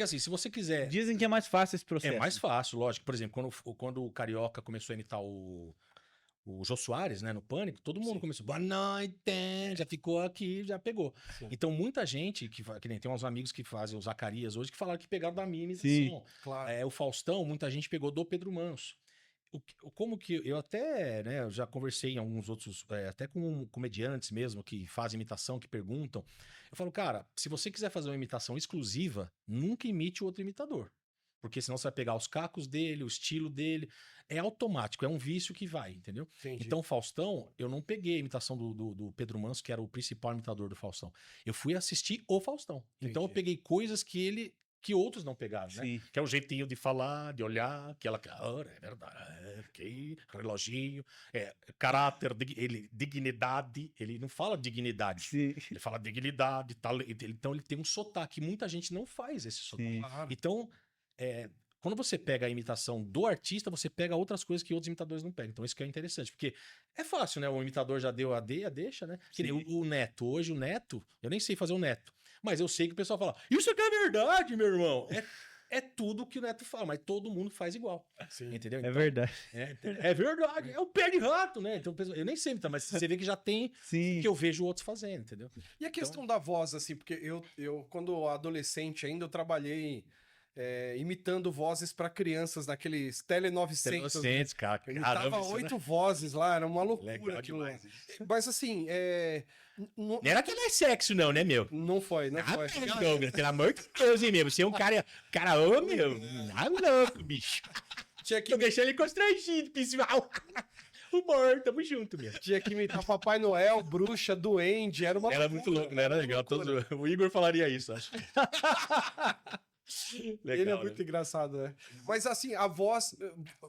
assim, se você quiser... Dizem que é mais fácil esse processo. É mais fácil, lógico. Por exemplo, quando o Carioca começou a imitar o Jô Soares, né, no Pânico, todo mundo Sim. começou, boa noite, já ficou aqui, já pegou. Sim. Então, muita gente, que nem tem uns amigos que fazem o Zacarias hoje, que falaram que pegaram da minha Sim. imitação. Claro. O Faustão, muita gente pegou do Pedro Manso. Como que eu até, né, eu já conversei em alguns outros, até com comediantes mesmo, que fazem imitação, que perguntam. Eu falo, cara, se você quiser fazer uma imitação exclusiva, nunca imite o outro imitador. Porque senão você vai pegar os cacos dele, o estilo dele. É automático, é um vício que vai, entendeu? Entendi. Então, Faustão, eu não peguei a imitação do Pedro Manso, que era o principal imitador do Faustão. Eu fui assistir o Faustão. Então, eu Entendi. peguei coisas que outros não pegaram, né? Sim. Que é o jeitinho de falar, de olhar, aquela cara, é verdade, que reloginho, caráter, dignidade. Ele não fala dignidade, Sim. ele fala dignidade, então ele tem um sotaque. Muita gente não faz esse sotaque. Sim. Claro. Então, quando você pega a imitação do artista, você pega outras coisas que outros imitadores não pegam. Então, isso que é interessante, porque é fácil, né? O imitador já deu a deixa, né? Que nem o Neto. Hoje, o Neto, eu nem sei fazer o Neto, mas eu sei que o pessoal fala, isso aqui é verdade, meu irmão. É tudo que o Neto fala, mas todo mundo faz igual. Sim. Entendeu? É Então, verdade. é verdade, é o pé de rato, né? Então, eu nem sei imitar, mas você vê que já tem Sim. que eu vejo outros fazendo, entendeu? E a questão da voz, assim, porque eu quando adolescente ainda, eu trabalhei imitando vozes para crianças naqueles Tele 900. né? 900, cara. Eu imitava isso, 8 vozes lá, era uma loucura Legal aquilo. demais. Mas assim, Não era que ele é sexo, não, né, meu? não foi, não foi. Douglas, pelo amor de Deus, hein, meu? Você é um cara ô, meu. Ah, louco, bicho. Tinha que, Tô deixando ele constrangido, pessoal. Humor, tamo junto, meu. tinha que imitar Papai Noel, bruxa, duende, era uma Era loucura, muito louco, né? Era legal. O Igor falaria isso, acho. Legal, Ele é né? muito engraçado, né? Mas assim, a voz,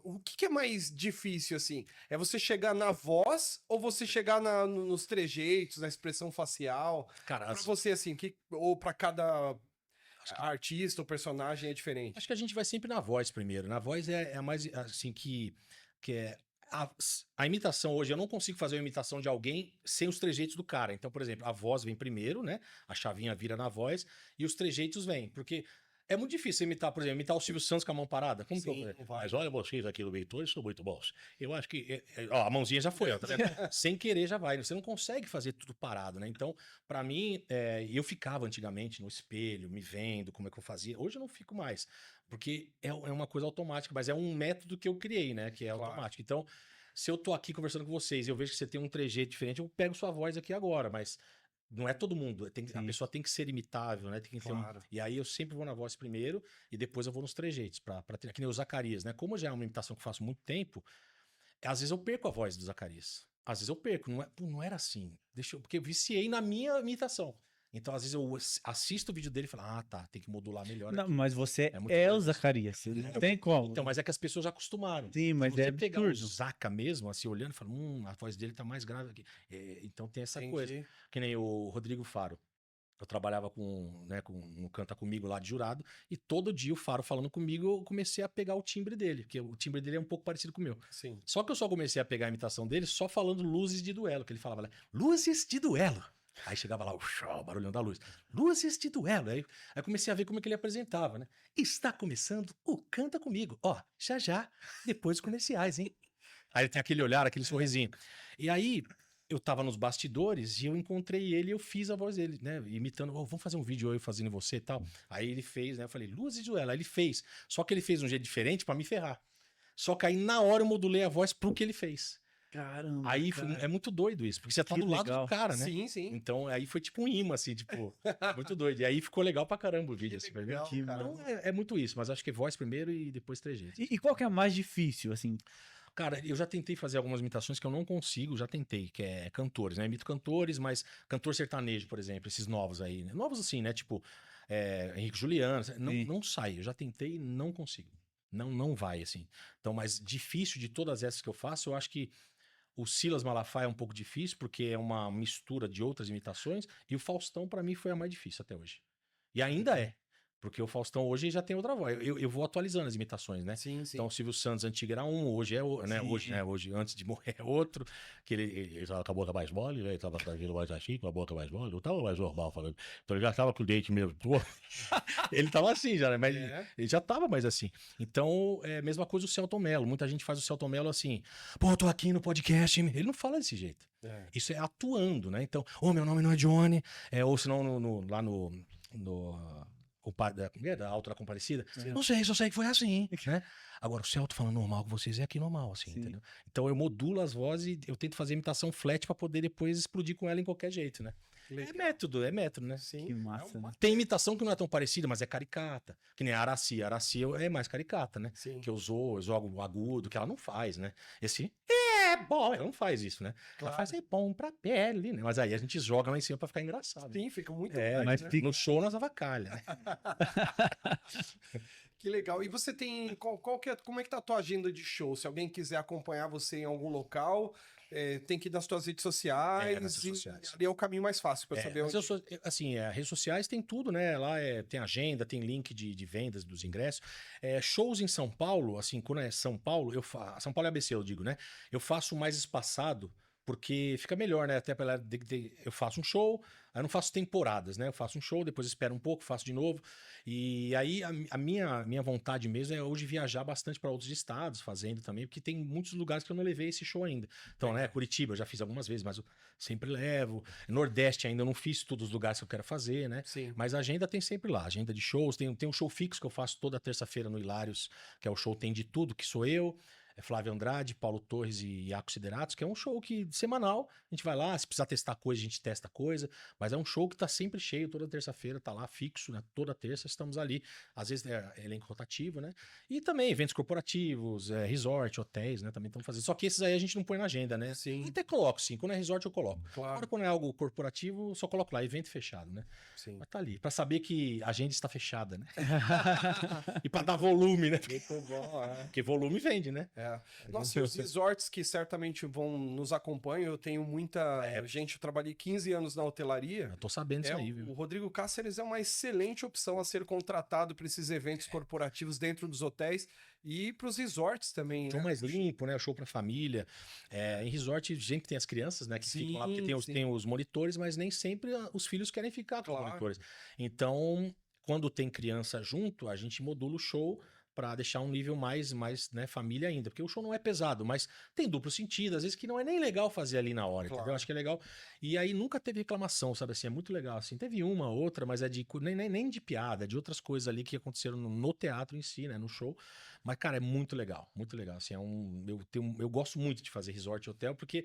o que é mais difícil, assim? É você chegar na voz ou você chegar nos trejeitos, na expressão facial? Cara, Pra você, assim, ou pra cada artista ou personagem é diferente? acho que a gente vai sempre na voz primeiro. Na voz é a mais, assim, que é... A imitação hoje, eu não consigo fazer uma imitação de alguém sem os trejeitos do cara. Então, por exemplo, a voz vem primeiro, né? A chavinha vira na voz e os trejeitos vêm. Porque é muito difícil imitar, por exemplo, imitar o Silvio Santos com a mão parada. Como que eu Sim, vou não vai. Mas olha, vocês aqui do Heitor são muito bons. Eu acho que... ó, a mãozinha já foi, ó, tá vendo? Sem querer já vai. Você não consegue fazer tudo parado, né? Então, pra mim, eu ficava antigamente no espelho, me vendo, como é que eu fazia. Hoje eu não fico mais. Porque é uma coisa automática, mas é um método que eu criei, né? Que é Claro. automático. Então, se eu tô aqui conversando com vocês e eu vejo que você tem um trejeito diferente, eu pego sua voz aqui agora, mas não é todo mundo. A Sim. pessoa tem que ser imitável, né? Tem que ter Claro. E aí eu sempre vou na voz primeiro e depois eu vou nos trejeitos, pra treinar. Que nem o Zacarias, né? Como já é uma imitação que eu faço há muito tempo, às vezes eu perco a voz do Zacarias. Às vezes eu perco. Não era assim. Porque eu viciei na minha imitação. Então, às vezes, eu assisto o vídeo dele e falo, ah, tá, tem que modular melhor Não, aqui. mas você É muito é o difícil. Zacarias. Não tem como. Então, mas é que as pessoas já acostumaram. Sim, mas Se você é pegar o absurdo. Zaca mesmo, assim, olhando, fala, a voz dele tá mais grave aqui. Então tem essa coisa. Entendi. Que nem o Rodrigo Faro. Eu trabalhava no Canta Comigo lá de jurado, e todo dia o Faro falando comigo, eu comecei a pegar o timbre dele, porque o timbre dele é um pouco parecido com o meu. Sim. Só que eu só comecei a pegar a imitação dele só falando luzes de duelo, que ele falava lá, luzes de duelo. Aí chegava lá, o barulhão da luz. Luzes de duelo. Aí comecei a ver como é que ele apresentava, né? Está começando o Canta Comigo. Ó, já, depois dos comerciais, hein? Aí ele tem aquele olhar, aquele sorrisinho. E aí, eu tava nos bastidores e eu encontrei ele e eu fiz a voz dele, né? Imitando, vamos fazer um vídeo eu fazendo você e tal. Aí ele fez, né? Eu falei, Luzes de duelo. Aí ele fez. Só que ele fez de um jeito diferente pra me ferrar. Só que aí, na hora, eu modulei a voz pro que ele fez. Caramba. Aí cara. é muito doido isso, porque você tá Que do lado legal. do cara, né? Sim, sim. Então aí foi tipo um imã, assim, tipo, muito doido. E aí ficou legal pra caramba o vídeo, assim, vai ver? legal, Que cara. Então é muito isso, mas acho que voz primeiro e depois trejeitos. E qual que é a mais difícil, assim? Cara, eu já tentei fazer algumas imitações que eu não consigo, já tentei, que é cantores, né? Imito cantores, mas cantor sertanejo, por exemplo, esses novos aí, né? Novos assim, né? Tipo, Henrique Juliano, não sai. Eu já tentei e não consigo. Não vai, assim. Então, mas difícil de todas essas que eu faço, eu acho que o Silas Malafaia é um pouco difícil, porque é uma mistura de outras imitações, e o Faustão, pra mim, foi a mais difícil até hoje. E ainda é. Porque o Faustão hoje já tem outra voz. Eu vou atualizando as imitações, né? Sim, sim. Então, o Silvio Santos antigo era um, hoje é o, né? Sim. Hoje, né? Hoje, antes de morrer, é outro. Que ele tava com a boca mais mole, né? Ele tava fazendo mais assim, com a boca mais mole. Não tava mais normal falando. Então, ele já tava com o dente mesmo. Ele tava assim já, né? Mas ele já tava mais assim. Então, é a mesma coisa o Selton Mello. Muita gente faz o Selton Mello assim. Pô, eu tô aqui no podcast. Ele não fala desse jeito. Isso é atuando, né? Então, meu nome não é Johnny. Ou senão lá no da Alto da Comparecida. Não sei, só sei que foi assim, né? Agora, o Celto falando normal com vocês é aqui normal, assim, entendeu? Então eu modulo as vozes e eu tento fazer imitação flat pra poder depois explodir com ela em qualquer jeito, né? É método, né? Sim. Que massa, né? Tem imitação que não é tão parecida, mas é caricata. Que nem a Araci. A Araci é mais caricata, né? Sim. Que eu jogo o agudo, que ela não faz, né? Esse é bom, ela não faz isso, né? Ela faz é bom pra pele, né? Mas aí a gente joga lá em cima pra ficar engraçado. Sim, fica muito mas né? No show nós avacalha, né? Que legal. E você tem. Como é que tá a tua agenda de show? Se alguém quiser acompanhar você em algum local, tem que ir nas tuas redes sociais. Nas redes sociais. Ali é o caminho mais fácil para saber Mas onde. assim, redes sociais tem tudo, né? Lá tem agenda, tem link de vendas dos ingressos. Shows em São Paulo, assim, quando é São Paulo, São Paulo é ABC, eu digo, né? Eu faço mais espaçado, porque fica melhor, né? Até eu faço um show, aí eu não faço temporadas, né? Eu faço um show, depois espero um pouco, faço de novo. E aí a minha vontade mesmo é hoje viajar bastante para outros estados, fazendo também, porque tem muitos lugares que eu não levei esse show ainda. Então, né? Curitiba eu já fiz algumas vezes, mas eu sempre levo. Nordeste ainda eu não fiz todos os lugares que eu quero fazer, né? Sim. Mas a agenda tem sempre lá, agenda de shows. Tem um show fixo que eu faço toda terça-feira no Hilários, que é o show Tem de Tudo, que sou eu. Flávio Andrade, Paulo Torres e Iaco Sideratos, que é um show semanal, a gente vai lá, se precisar testar coisa, a gente testa coisa, mas é um show que tá sempre cheio, toda terça-feira tá lá fixo, né? Toda terça estamos ali, às vezes é elenco rotativo, né? E também eventos corporativos, resort, hotéis, né? Também estamos fazendo, só que esses aí a gente não põe na agenda, né? Sim. Até coloco, sim, quando é resort eu coloco. Claro. Agora quando é algo corporativo, eu só coloco lá, evento fechado, né? Sim. Mas tá ali, pra saber que a agenda está fechada, né? E pra dar volume, né? Muito bom, Porque volume vende, né? Nossa, e os resorts que certamente vão nos acompanham, eu tenho muita gente, eu trabalhei 15 anos na hotelaria. Eu tô sabendo disso aí, viu? O Rodrigo Cáceres é uma excelente opção a ser contratado para esses eventos corporativos dentro dos hotéis e para os resorts também, Show né? mais limpo, né? Show pra família. Em resort, gente tem as crianças, né? Que ficam lá porque tem os monitores, mas nem sempre os filhos querem ficar com os monitores. Então, quando tem criança junto, a gente modula o show para deixar um nível mais né, família ainda. Porque o show não é pesado, mas tem duplo sentido, às vezes que não é nem legal fazer ali na hora, entendeu? Acho que é legal. E aí nunca teve reclamação, sabe assim? É muito legal, assim. Teve uma, outra, mas nem de piada, de outras coisas ali que aconteceram no teatro em si, né? No show. Mas, cara, é muito legal, assim. Eu gosto muito de fazer resort e hotel, porque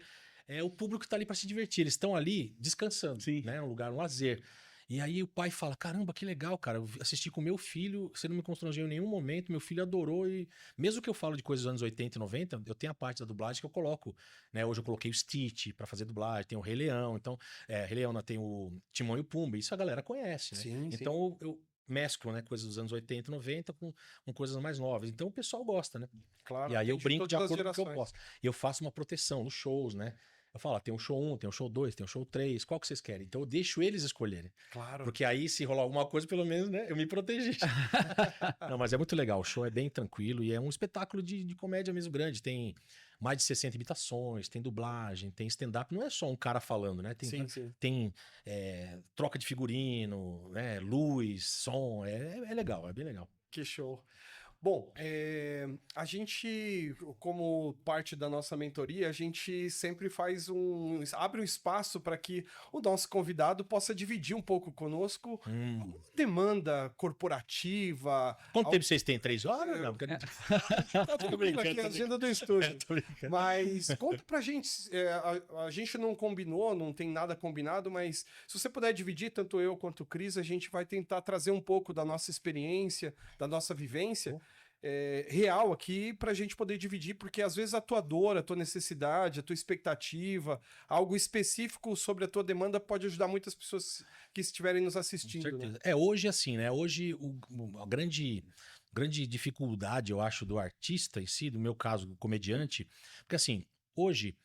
o público tá ali para se divertir. Eles estão ali descansando, né? Um lugar, um lazer. E aí o pai fala, caramba, que legal, cara, eu assisti com meu filho, você não me constrangeu em nenhum momento, meu filho adorou e mesmo que eu falo de coisas dos anos 80 e 90, eu tenho a parte da dublagem que eu coloco, né, hoje eu coloquei o Stitch pra fazer dublagem, tem o Rei Leão, então, Rei Leão tem o Timão e o Pumba, isso a galera conhece, né? Sim, então eu mesclo, né, coisas dos anos 80 e 90 com coisas mais novas, então o pessoal gosta, né? Claro. E aí eu brinco de acordo com o que eu gerações. posso. E eu faço uma proteção nos shows, né? Eu falo, tem um show 1, tem um show 2, tem um show 3, qual que vocês querem? Então eu deixo eles escolherem. Claro. Porque aí, se rolar alguma coisa, pelo menos, né, eu me protegi. Não, mas é muito legal, o show é bem tranquilo e é um espetáculo de comédia mesmo grande. Tem mais de 60 imitações, tem dublagem, tem stand-up. Não é só um cara falando, né? Tem troca de figurino, né? Luz, som. É legal, é bem legal. Que show. Bom, a gente, como parte da nossa mentoria, a gente sempre abre um espaço para que o nosso convidado possa dividir um pouco conosco uma demanda corporativa. Quanto tempo vocês têm? 3 horas? Não, porque... Tá tranquilo aqui, a agenda do estúdio. Mas conta pra gente, a gente não combinou, não tem nada combinado, mas se você puder dividir, tanto eu quanto o Cris, a gente vai tentar trazer um pouco da nossa experiência, da nossa vivência real aqui pra gente poder dividir, porque às vezes a tua dor, a tua necessidade, a tua expectativa, algo específico sobre a tua demanda pode ajudar muitas pessoas que estiverem nos assistindo. Com certeza. Hoje assim, né? Hoje a grande dificuldade, eu acho, do artista em si, do meu caso, do comediante, porque assim, hoje,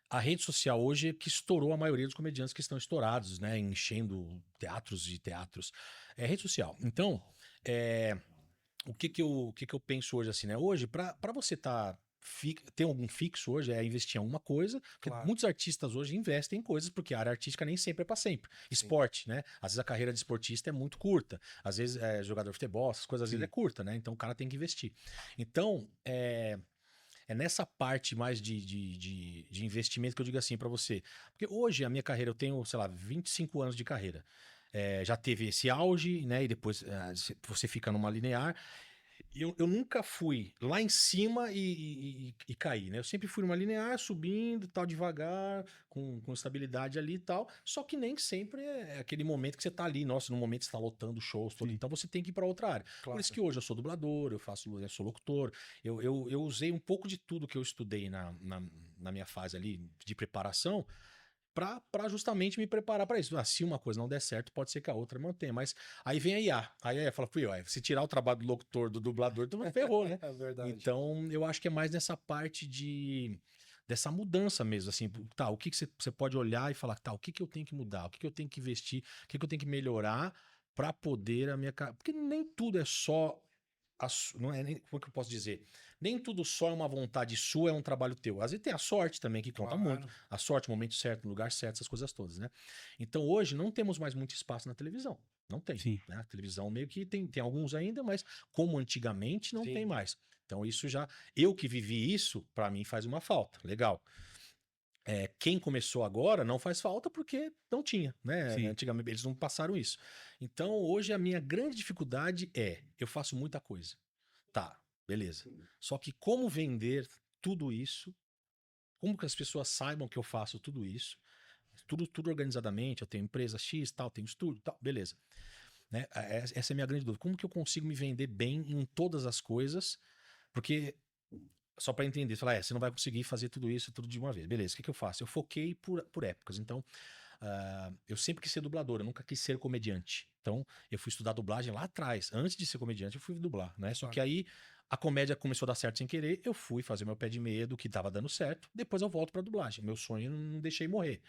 a rede social hoje é que estourou a maioria dos comediantes que estão estourados, né? Enchendo teatros e teatros. É rede social. Então, o que que eu penso hoje assim, né? Hoje, para você ter algum fixo hoje é investir em alguma coisa, porque Claro. muitos artistas hoje investem em coisas, porque a área artística nem sempre é para sempre. Esporte, né? Às vezes a carreira de esportista é muito curta, às vezes jogador de futebol, essas coisas às vezes é curta, né? Então o cara tem que investir. Então, é nessa parte mais de investimento que eu digo assim para você. Porque hoje a minha carreira, eu tenho, sei lá, 25 anos de carreira. Já teve esse auge, né? E depois você fica numa linear. Eu nunca fui lá em cima e caí, né? Eu sempre fui numa linear, subindo, tal, devagar, com estabilidade ali e tal. Só que nem sempre é aquele momento que você tá ali, nossa, no momento você tá lotando shows, todo, então você tem que ir pra outra área. Por isso que hoje eu sou dublador, eu sou locutor, eu usei um pouco de tudo que eu estudei na minha fase ali de preparação para justamente me preparar para isso. Se uma coisa não der certo, pode ser que a outra mantenha. Mas aí vem a IA. Aí a IA fala, se tirar o trabalho do locutor, do dublador, tu ferrou, né? É verdade. Então, eu acho que é mais nessa parte dessa mudança mesmo, assim, tá, o que você pode olhar e falar, tá, o que eu tenho que mudar, o que eu tenho que investir, o que eu tenho que melhorar para poder a minha... Porque nem tudo é só... Não é nem, como é que eu posso dizer? Nem tudo só é uma vontade sua, é um trabalho teu. Às vezes tem a sorte também, que conta muito. A sorte, o momento certo, no lugar certo, essas coisas todas, né? Então hoje não temos mais muito espaço na televisão. Não tem. Sim. Né? A televisão meio que tem alguns ainda, mas como antigamente não tem mais. Então isso já... Eu que vivi isso, para mim faz uma falta. Legal. Quem começou agora não faz falta porque não tinha, né? Sim. Antigamente eles não passaram isso. Então hoje a minha grande dificuldade eu faço muita coisa. Tá, beleza. Só que como vender tudo isso, como que as pessoas saibam que eu faço tudo isso, tudo organizadamente, eu tenho empresa X, tal, tenho estúdio, tal, beleza. Né? Essa é a minha grande dúvida. Como que eu consigo me vender bem em todas as coisas? Porque só para entender, falar, você não vai conseguir fazer tudo isso tudo de uma vez. Beleza, o que eu faço? Eu foquei por épocas. Então, eu sempre quis ser dublador, eu nunca quis ser comediante. Então, eu fui estudar dublagem lá atrás. Antes de ser comediante, eu fui dublar, né? Só que aí a comédia começou a dar certo sem querer, eu fui fazer meu pé de medo, que tava dando certo, depois eu volto pra dublagem. Meu sonho eu não deixei morrer.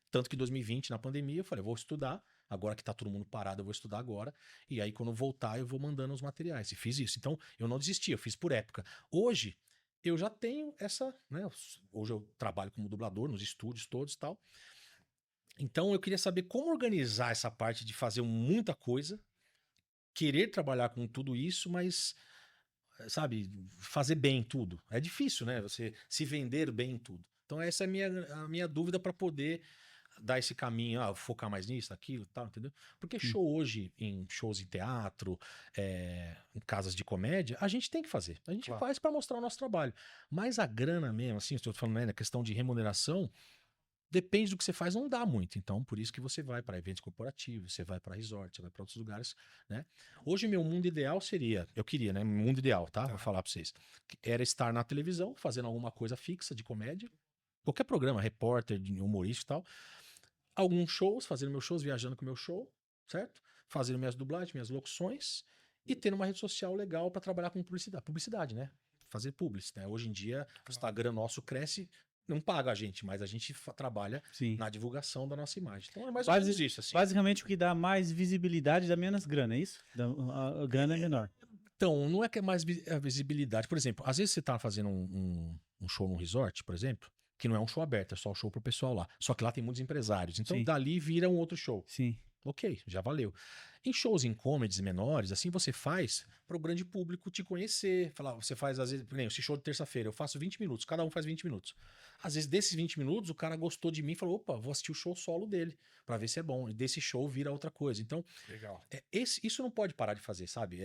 Tanto que em 2020, na pandemia, eu falei, eu vou estudar, agora que tá todo mundo parado, eu vou estudar agora, e aí quando eu voltar, eu vou mandando os materiais. E fiz isso. Então, eu não desisti, eu fiz por época. Hoje, eu já tenho essa, né? Hoje eu trabalho como dublador nos estúdios todos e tal. Então eu queria saber como organizar essa parte de fazer muita coisa, querer trabalhar com tudo isso, mas, sabe, fazer bem tudo. É difícil, né? Você se vender bem em tudo. Então essa é a minha dúvida para poder dar esse caminho, focar mais nisso, naquilo e tal, entendeu? Porque show hoje, em shows em teatro, em casas de comédia, a gente tem que fazer. A gente faz para mostrar o nosso trabalho. Mas a grana mesmo, assim, estou falando, né, na questão de remuneração, depende do que você faz, não dá muito. Então, por isso que você vai para eventos corporativos, você vai para resort, você vai para outros lugares, né? Hoje, meu mundo ideal seria, eu queria, né? Mundo ideal, tá? Vou falar para vocês. Era estar na televisão, fazendo alguma coisa fixa de comédia, qualquer programa, repórter, humorista e tal. Alguns shows, fazendo meus shows, viajando com meu show, certo? Fazendo minhas dublagens, minhas locuções e tendo uma rede social legal para trabalhar com publicidade, né? Fazer publicidade, né? Hoje em dia, o Instagram nosso cresce, não paga a gente, mas a gente trabalha na divulgação da nossa imagem. Então é mais ou menos isso, assim. Basicamente o que dá mais visibilidade dá menos grana, é isso? A grana é menor. Então, não é que é mais a visibilidade. Por exemplo, às vezes você tá fazendo um show num resort, por exemplo, que não é um show aberto, é só o show pro pessoal lá. Só que lá tem muitos empresários. Então, dali vira um outro show. Sim. Ok, já valeu. Em shows em comedies menores, assim, você faz para o grande público te conhecer. Falar, você faz, às vezes, nem esse show de terça-feira, eu faço 20 minutos, cada um faz 20 minutos. Às vezes, desses 20 minutos, o cara gostou de mim e falou: opa, vou assistir o show solo dele, para ver se é bom. E desse show vira outra coisa. Então, legal. Isso não pode parar de fazer, sabe?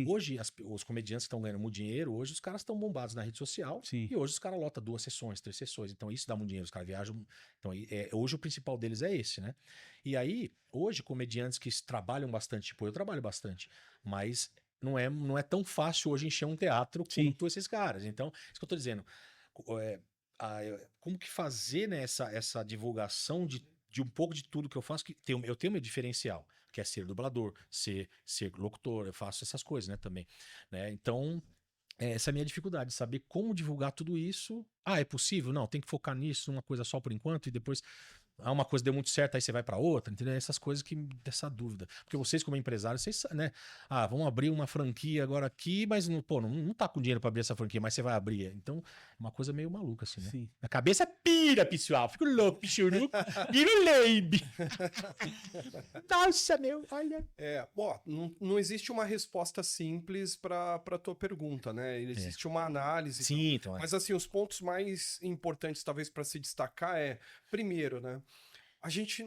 Hoje, os comediantes que estão ganhando muito dinheiro, hoje os caras estão bombados na rede social. Sim. E hoje os caras lotam 2 sessões, 3 sessões. Então, isso dá muito dinheiro, os caras viajam. Então, hoje o principal deles é esse, né? E aí, hoje, comediantes que trabalham bastante, tipo, eu trabalho bastante, mas não é tão fácil hoje encher um teatro quanto esses caras. Então, isso que eu tô dizendo. Como que fazer, né, essa divulgação de um pouco de tudo que eu faço, que eu tenho meu diferencial, que é ser dublador, ser locutor, eu faço essas coisas, né, também. Né? Então, essa é a minha dificuldade, saber como divulgar tudo isso. É possível? Não, tem que focar nisso, uma coisa só por enquanto, e depois... uma coisa deu muito certo, aí você vai pra outra, entendeu? Essas coisas que dessa dúvida. Porque vocês, como empresários, vocês, né? Ah, vamos abrir uma franquia agora aqui, mas não tá com dinheiro pra abrir essa franquia, mas você vai abrir. Então, é uma coisa meio maluca, assim, né? Sim. A cabeça pira, pessoal. Fico louco, pichuru. Vira o leibe. Nossa, meu, olha. Bom, não existe uma resposta simples para tua pergunta, né? Existe uma análise. Sim, então é. Mas assim, os pontos mais importantes, talvez, para se destacar primeiro, né?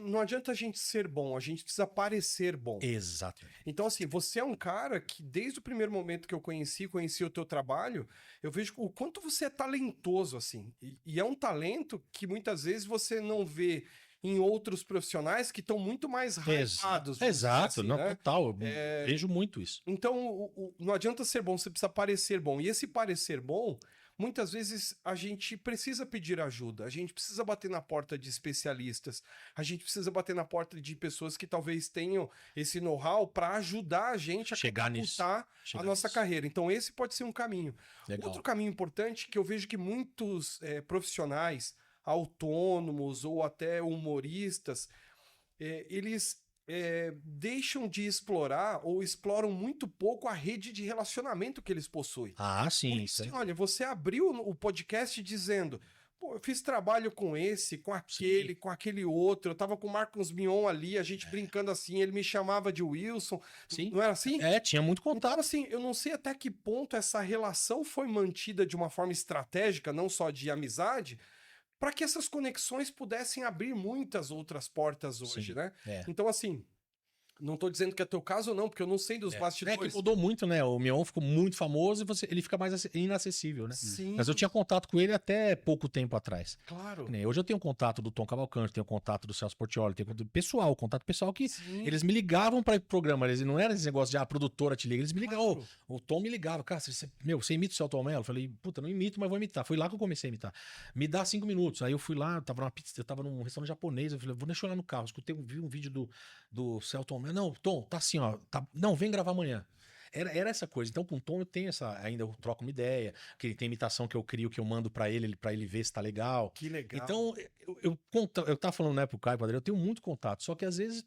Não adianta a gente ser bom, a gente precisa parecer bom. Exato. Então, assim, você é um cara que, desde o primeiro momento que eu conheci o teu trabalho, eu vejo o quanto você é talentoso, assim. E é um talento que muitas vezes você não vê em outros profissionais que estão muito mais hypados. Exato, assim, não, né? total. Eu vejo muito isso. Então, não adianta ser bom, você precisa parecer bom. E esse parecer bom, muitas vezes a gente precisa pedir ajuda, a gente precisa bater na porta de especialistas, a gente precisa bater na porta de pessoas que talvez tenham esse know-how para ajudar a gente a Chegar nisso. catapultar a nossa nisso. carreira. Então, esse pode ser um caminho. Legal. Outro caminho importante que eu vejo que muitos profissionais autônomos ou até humoristas, eles deixam de explorar ou exploram muito pouco a rede de relacionamento que eles possuem. Ah, sim. Porque, Isso assim, olha, você abriu o podcast dizendo: pô, eu fiz trabalho com esse, com aquele, com aquele outro. Eu tava com o Marcos Mion ali, a gente brincando assim, ele me chamava de Wilson. Sim. Não era assim? Tinha muito Então, contato. assim, eu não sei até que ponto essa relação foi mantida de uma forma estratégica, não só de amizade, para que essas conexões pudessem abrir muitas outras portas hoje, Sim. né? É. Então, assim, não tô dizendo que é teu caso ou não, porque eu não sei dos É bastidores. que mudou muito, né? O Mion ficou muito famoso e ele fica mais inacessível, né? Sim, Mas eu tinha contato com ele até pouco tempo atrás. claro. Que nem hoje eu tenho contato do Tom Cavalcante, tenho contato do Celso Portiolli, tenho contato pessoal que Sim. eles me ligavam para ir pro programa. Eles não era esse negócio de a produtora te liga, eles me ligavam. Claro. O Tom me ligava, cara, você imita o Celton Mello? Eu falei, puta, não imito, mas vou imitar. Foi lá que eu comecei a imitar. Me dá 5 minutos. Aí eu fui lá, eu tava num restaurante japonês, eu falei, vou deixar eu lá no carro. Vi um vídeo do Celton Mello. Não, Tom, tá assim, ó. Não, vem gravar amanhã. Era essa coisa. Então, com o Tom, eu tenho ainda eu troco uma ideia, que ele tem imitação que eu crio, que eu mando pra ele ver se tá legal. Que legal. Então, eu tava falando, né, pro Caio, Padre, eu tenho muito contato, só que às vezes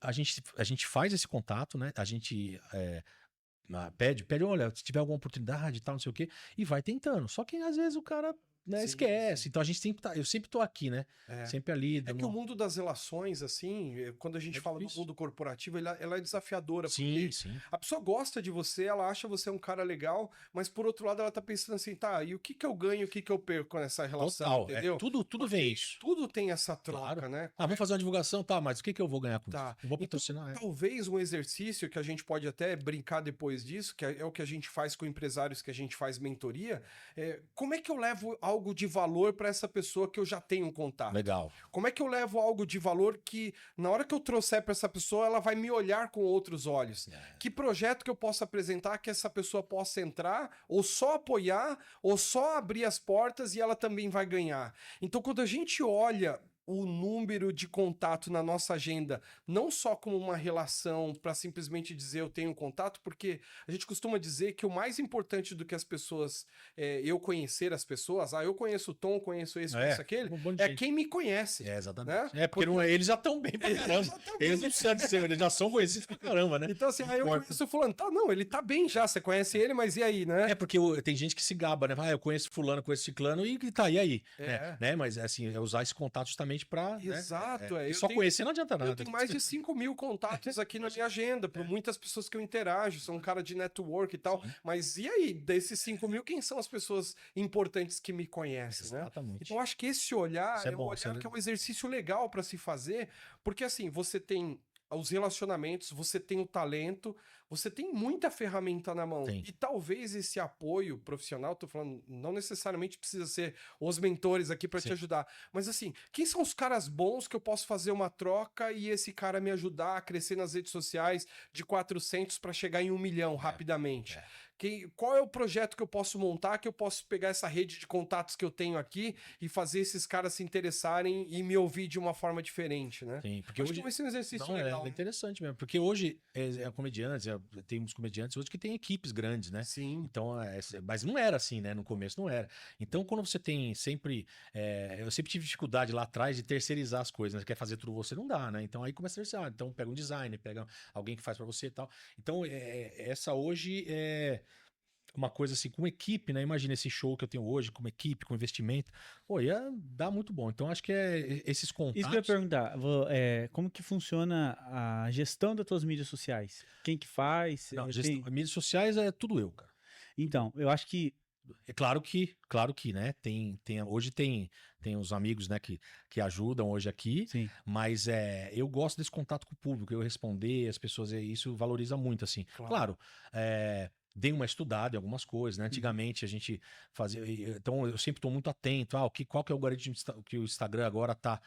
a gente faz esse contato, né, a gente pede, olha, se tiver alguma oportunidade e tal, não sei o quê, e vai tentando. Só que às vezes o cara, né, Sim, esquece. sim. Então a gente eu sempre tô aqui, né, sempre ali. É que o mundo das relações, assim, quando a gente fala do difícil. mundo corporativo, ela é desafiadora. Sim, Porque sim. a pessoa gosta de você, ela acha você um cara legal, mas por outro lado ela tá pensando assim, tá, e o que que eu ganho, o que que eu perco nessa relação, Total. entendeu? Tudo vem isso. Tudo tem essa troca, Claro. né? Vamos fazer uma divulgação, tá, mas o que eu vou ganhar com Tá. isso? Não vou Então, patrocinar, talvez um exercício que a gente pode até brincar depois disso, que é o que a gente faz com empresários, que a gente faz mentoria, como é que eu levo algo de valor para essa pessoa que eu já tenho um contato? Legal. Como é que eu levo algo de valor que, na hora que eu trouxer para essa pessoa, ela vai me olhar com outros olhos? Que projeto que eu posso apresentar que essa pessoa possa entrar, ou só apoiar, ou só abrir as portas e ela também vai ganhar? Então, quando a gente olha o número de contato na nossa agenda, não só como uma relação para simplesmente dizer eu tenho contato, porque a gente costuma dizer que o mais importante do que as pessoas, eu conhecer as pessoas, eu conheço o Tom, conheço esse, conheço aquele, um monte de é gente. quem me conhece. Exatamente. Né? Porque eles já estão bem pra caramba. Exatamente. Eles não precisam de ser, eles já são conhecidos pra caramba, né? Então, assim, aí eu conheço o fulano, tá, não, ele tá bem já, você conhece ele, mas e aí, né? É porque tem gente que se gaba, né? Eu conheço fulano, conheço ciclano e tá, e aí? Né? Mas assim, usar esse contato justamente pra... Exato, né? Eu Só conhecer não adianta nada. Eu tenho mais de 5 mil contatos aqui na minha agenda, por muitas pessoas que eu interajo, sou um cara de network e tal, mas e aí, desses 5 mil, quem são as pessoas importantes que me conhecem, né? Exatamente. Então, eu acho que esse olhar Isso é um bom, olhar que é um exercício legal para se fazer, porque assim, você tem os relacionamentos, você tem o talento, você tem muita ferramenta na mão. Tem. E talvez esse apoio profissional, tô falando, não necessariamente precisa ser os mentores aqui para te ajudar, mas assim, quem são os caras bons que eu posso fazer uma troca e esse cara me ajudar a crescer nas redes sociais de 400 para chegar em 1 milhão rapidamente? Qual é o projeto que eu posso montar, que eu posso pegar essa rede de contatos que eu tenho aqui e fazer esses caras se interessarem e me ouvir de uma forma diferente, né? Sim, porque Acho hoje que vai ser um exercício não, legal. é interessante mesmo, porque hoje é comediantes, tem uns comediantes hoje que tem equipes grandes, né? Sim. Então, mas não era assim, né? No começo não era. Então, quando você tem sempre. Eu sempre tive dificuldade lá atrás de terceirizar as coisas, né? Quer fazer tudo você, não dá, né? Então aí começa a terceirizar. Então pega um designer, pega alguém que faz pra você e tal. Então, essa hoje é uma coisa assim, com equipe, né? Imagina esse show que eu tenho hoje, com equipe, com investimento. Pô, ia dar muito bom. Então, acho que esses contatos. Isso que eu ia perguntar, como que funciona a gestão das tuas mídias sociais? Quem que faz? Não, Tem- mídias sociais é tudo eu, cara. Então, eu acho que É claro que, né? Hoje tem os amigos, né, que ajudam hoje aqui, sim. mas eu gosto desse contato com o público, eu responder, as pessoas, isso valoriza muito, assim. Claro, dei uma estudada em algumas coisas, né? Antigamente a gente fazia. Então eu sempre estou muito atento. Qual que é o algoritmo que o Instagram agora tá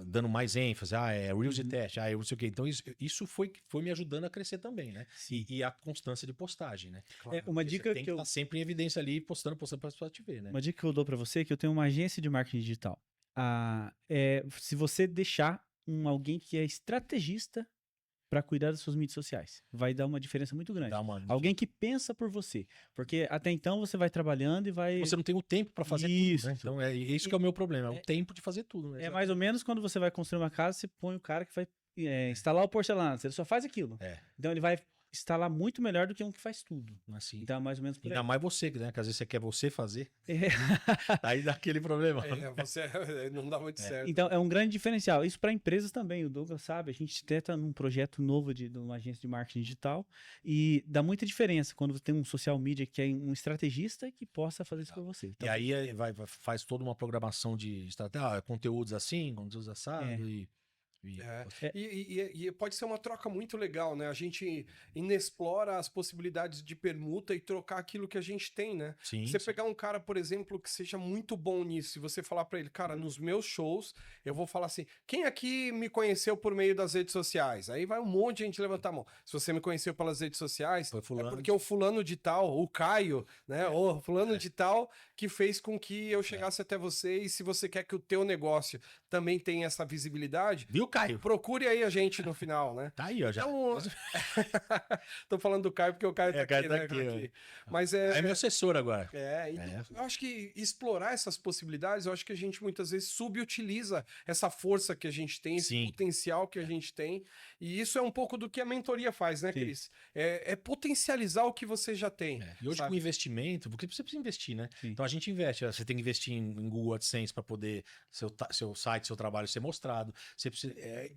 dando mais ênfase? É Reels de teste, eu não sei o quê. Então isso foi me ajudando a crescer também, né? E a constância de postagem, né? Uma Porque dica você tem que eu estar sempre em evidência ali, postando pra pessoa te ver, né? Uma dica que eu dou pra você é que eu tenho uma agência de marketing digital. Se você deixar alguém que é estrategista para cuidar das suas mídias sociais, vai dar uma diferença muito grande. Dá uma- Alguém que pensa por você, porque até então você vai trabalhando e vai. Você não tem o tempo para fazer Isso. tudo, né? Então é isso que é o meu problema, é o tempo de fazer tudo. Né? É mais ou menos quando você vai construir uma casa, você põe o cara que vai instalar o porcelanato, ele só faz aquilo. Então ele vai instalar muito melhor do que um que faz tudo. Assim. Então é mais ou menos por aí. Ainda mais você, né? Que às vezes você quer você fazer. É. Aí dá aquele problema. Você não dá muito certo. Então, é um grande diferencial. Isso para empresas também. O Douglas sabe, a gente até está num projeto novo de uma agência de marketing digital e dá muita diferença quando você tem um social media que é um estrategista que possa fazer isso para você. Então, E aí faz toda uma programação de estratégia, conteúdos assim, conteúdos assado E pode ser uma troca muito legal, né? A gente inexplora as possibilidades de permuta e trocar aquilo que a gente tem, né? Sim, Você sim. pegar um cara, por exemplo, que seja muito bom nisso, e você falar pra ele, cara, nos meus shows, eu vou falar assim, quem aqui me conheceu por meio das redes sociais? Aí vai um monte de gente levantar a mão. Se você me conheceu pelas redes sociais, Foi fulano. é porque o fulano de tal, o Caio, né? Ou fulano de tal, que fez com que eu chegasse até você, e se você quer que o teu negócio também tenha essa visibilidade, Viu, Caio? procure aí a gente no final, né? Tá aí, ó. Já. Então, tô falando do Caio porque o Caio tá o Caio aqui, tá né? aqui, ó. Mas É meu assessor agora. então, eu acho que explorar essas possibilidades, eu acho que a gente muitas vezes subutiliza essa força que a gente tem, esse Sim. potencial que a gente tem, e isso é um pouco do que a mentoria faz, né, Sim. Cris? É potencializar o que você já tem. E hoje sabe? com investimento, porque você precisa investir, né? Sim. Então a gente investe, você tem que investir em Google AdSense para poder seu site, seu trabalho ser mostrado. Você precisa,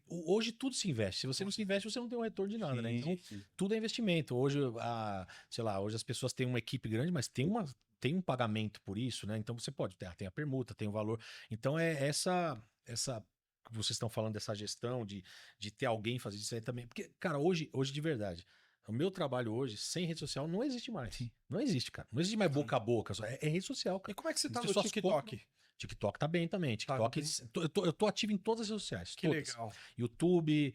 hoje tudo se investe. Se você não se investe, você não tem um retorno de nada, né? Então tudo é investimento. Hoje, hoje as pessoas têm uma equipe grande, mas tem um pagamento por isso, né? Então você pode ter, tem a permuta, tem o valor. Então essa que vocês estão falando dessa gestão de ter alguém fazer isso aí também. Porque, cara, hoje de verdade, o meu trabalho hoje, sem rede social, não existe mais. Sim. Não existe, cara. Não existe mais boca a boca. É rede social, cara. E como é que você tá As no pessoas TikTok? TikTok tá bem também. Tá TikTok, bem. eu tô ativo em todas as redes sociais. Que todas. legal. YouTube,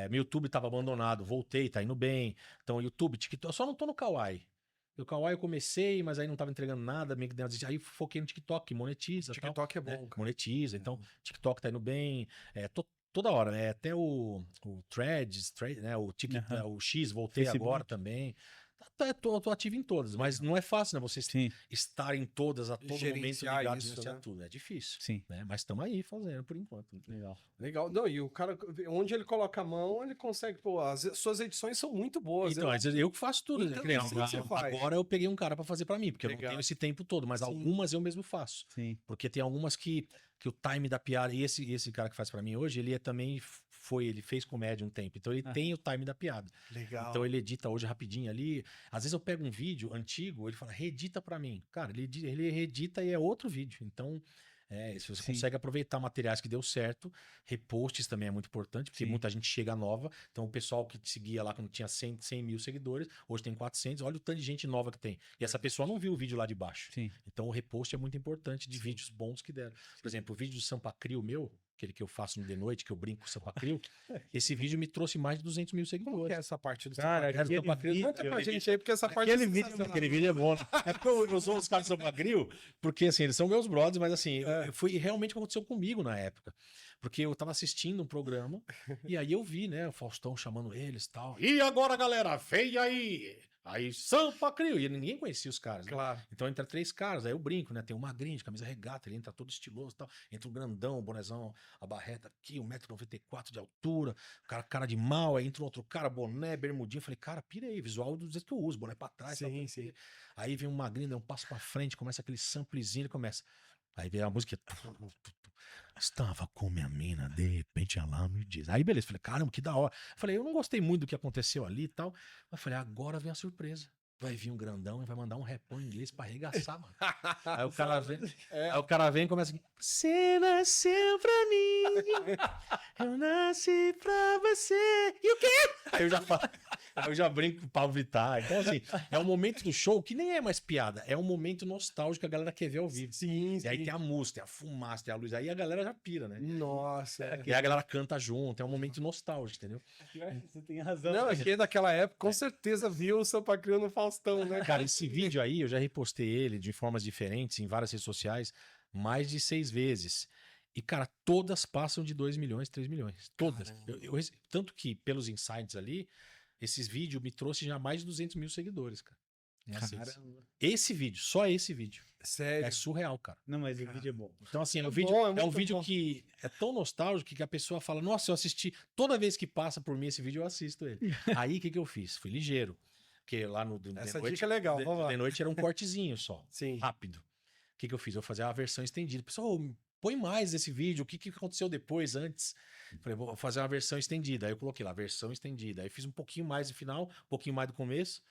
meu YouTube tava abandonado, voltei, tá indo bem. Então, YouTube, TikTok, eu só não tô no Kawaii. O Kawaii eu comecei, mas aí não tava entregando nada, meio que aí foquei no TikTok, que monetiza. TikTok é tal, bom, cara. monetiza, então TikTok tá indo bem. Toda hora, né? Até o Threads, né? O X, voltei Facebook. agora também. Tô ativo em todas, mas não é fácil, né? Você Sim, estar em todas a todo momento Gerenciar ligado, isso, gerenciar né? tudo. É difícil, sim. né? Mas estamos aí fazendo por enquanto. Legal. Legal. Não, e o cara, onde ele coloca a mão, ele consegue, pô, suas edições são muito boas. Então, mas eu que faço tudo. Então, né? Que nem isso que você faz. agora eu peguei um cara para fazer para mim, porque eu não Legal. tenho esse tempo todo, mas Sim. algumas eu mesmo faço. Sim. Porque tem algumas que o time da piada, e esse cara que faz para mim hoje, ele também ele fez comédia um tempo, então ele tem o time da piada. Legal. Então ele edita hoje rapidinho ali. Às vezes eu pego um vídeo antigo, ele fala, reedita para mim. Cara, ele reedita e é outro vídeo. Então, se você Sim. consegue aproveitar materiais que deu certo, reposts também é muito importante, porque Sim. muita gente chega nova. Então o pessoal que te seguia lá quando tinha 100 mil seguidores, hoje tem 400. Olha o tanto de gente nova que tem. E essa pessoa não viu o vídeo lá de baixo. Sim. Então o repost é muito importante de vídeos bons que deram. Por exemplo, o vídeo do Sampa Crio meu, aquele que eu faço no The Noite, que eu brinco com o Sampa Crio, esse vídeo me trouxe mais de 200 mil Como que seguidores. é essa parte do Cara, Sampa Crio? aquele vídeo- Conta pra gente aí, porque essa parte Aquele é vídeo- sensacional. Aquele vídeo é bom. É porque eu sou os caras do Sampa Crio, porque assim, eles são meus brothers, mas assim, foi realmente o que aconteceu comigo na época. Porque eu tava assistindo um programa e aí eu vi, né, o Faustão chamando eles e tal. E agora, galera, vem aí! Aí, Sampa Crio. E ninguém conhecia os caras, né? Claro. Então entra 3 caras, aí eu brinco, né? Tem um magrinho de camisa regata, ele entra todo estiloso e tal. Entra um grandão, um bonezão, a barreta aqui, 1,94 m de altura, cara de mal, aí entra um outro cara, boné, bermudinho. Eu falei, cara, pira aí, visual do jeito que eu uso, boné pra trás. Sim, tal, sim. Aí vem um magrinho, dá um passo pra frente, começa aquele samplezinho, ele começa. Aí vem a música. Estava com minha mina, de repente ela me diz. Aí beleza, falei, caramba, que da hora. Falei, eu não gostei muito do que aconteceu ali e tal. Mas falei, agora vem a surpresa. Vai vir um grandão e vai mandar um repão em inglês pra arregaçar, mano. Aí o cara vem, aí o cara vem e começa assim, você nasceu pra mim, eu nasci pra você. E o quê? Aí eu já brinco com o Pablo Vittar. Então, assim, é um momento do show que nem é mais piada, é um momento nostálgico que a galera quer ver ao vivo. Sim, E aí tem a música, tem a fumaça, tem a luz, aí a galera já pira, né? Nossa. E aí a galera canta junto, é um momento nostálgico, entendeu? Você tem razão. Não, aqui daquela época, com certeza viu o Sampa Crio no Faustão, né? Cara, esse vídeo aí, eu já repostei ele de formas diferentes em várias redes sociais, mais de 6 vezes. E, cara, todas passam de 2 milhões, 3 milhões. Todas. Tanto que, pelos insights ali, esses vídeos me trouxe já mais de 200 mil seguidores, cara. Esse vídeo, só esse vídeo. Sério. É surreal, cara. Não, mas o vídeo é bom. Então, assim, É o vídeo, bom, é é um muito vídeo bom. que é tão nostálgico que a pessoa fala, nossa, eu assisti, toda vez que passa por mim esse vídeo, eu assisto ele. Aí, o que eu fiz? Fui ligeiro. Porque lá no Essa The Noite, dica é legal, vamos lá. The Noite era um cortezinho só, Sim. rápido. O que eu fiz? Eu vou fazer a versão estendida. Pessoal, põe mais esse vídeo, o que aconteceu depois, antes? Falei, vou fazer uma versão estendida. Aí eu coloquei lá, versão estendida. Aí fiz um pouquinho mais no final, um pouquinho mais do começo.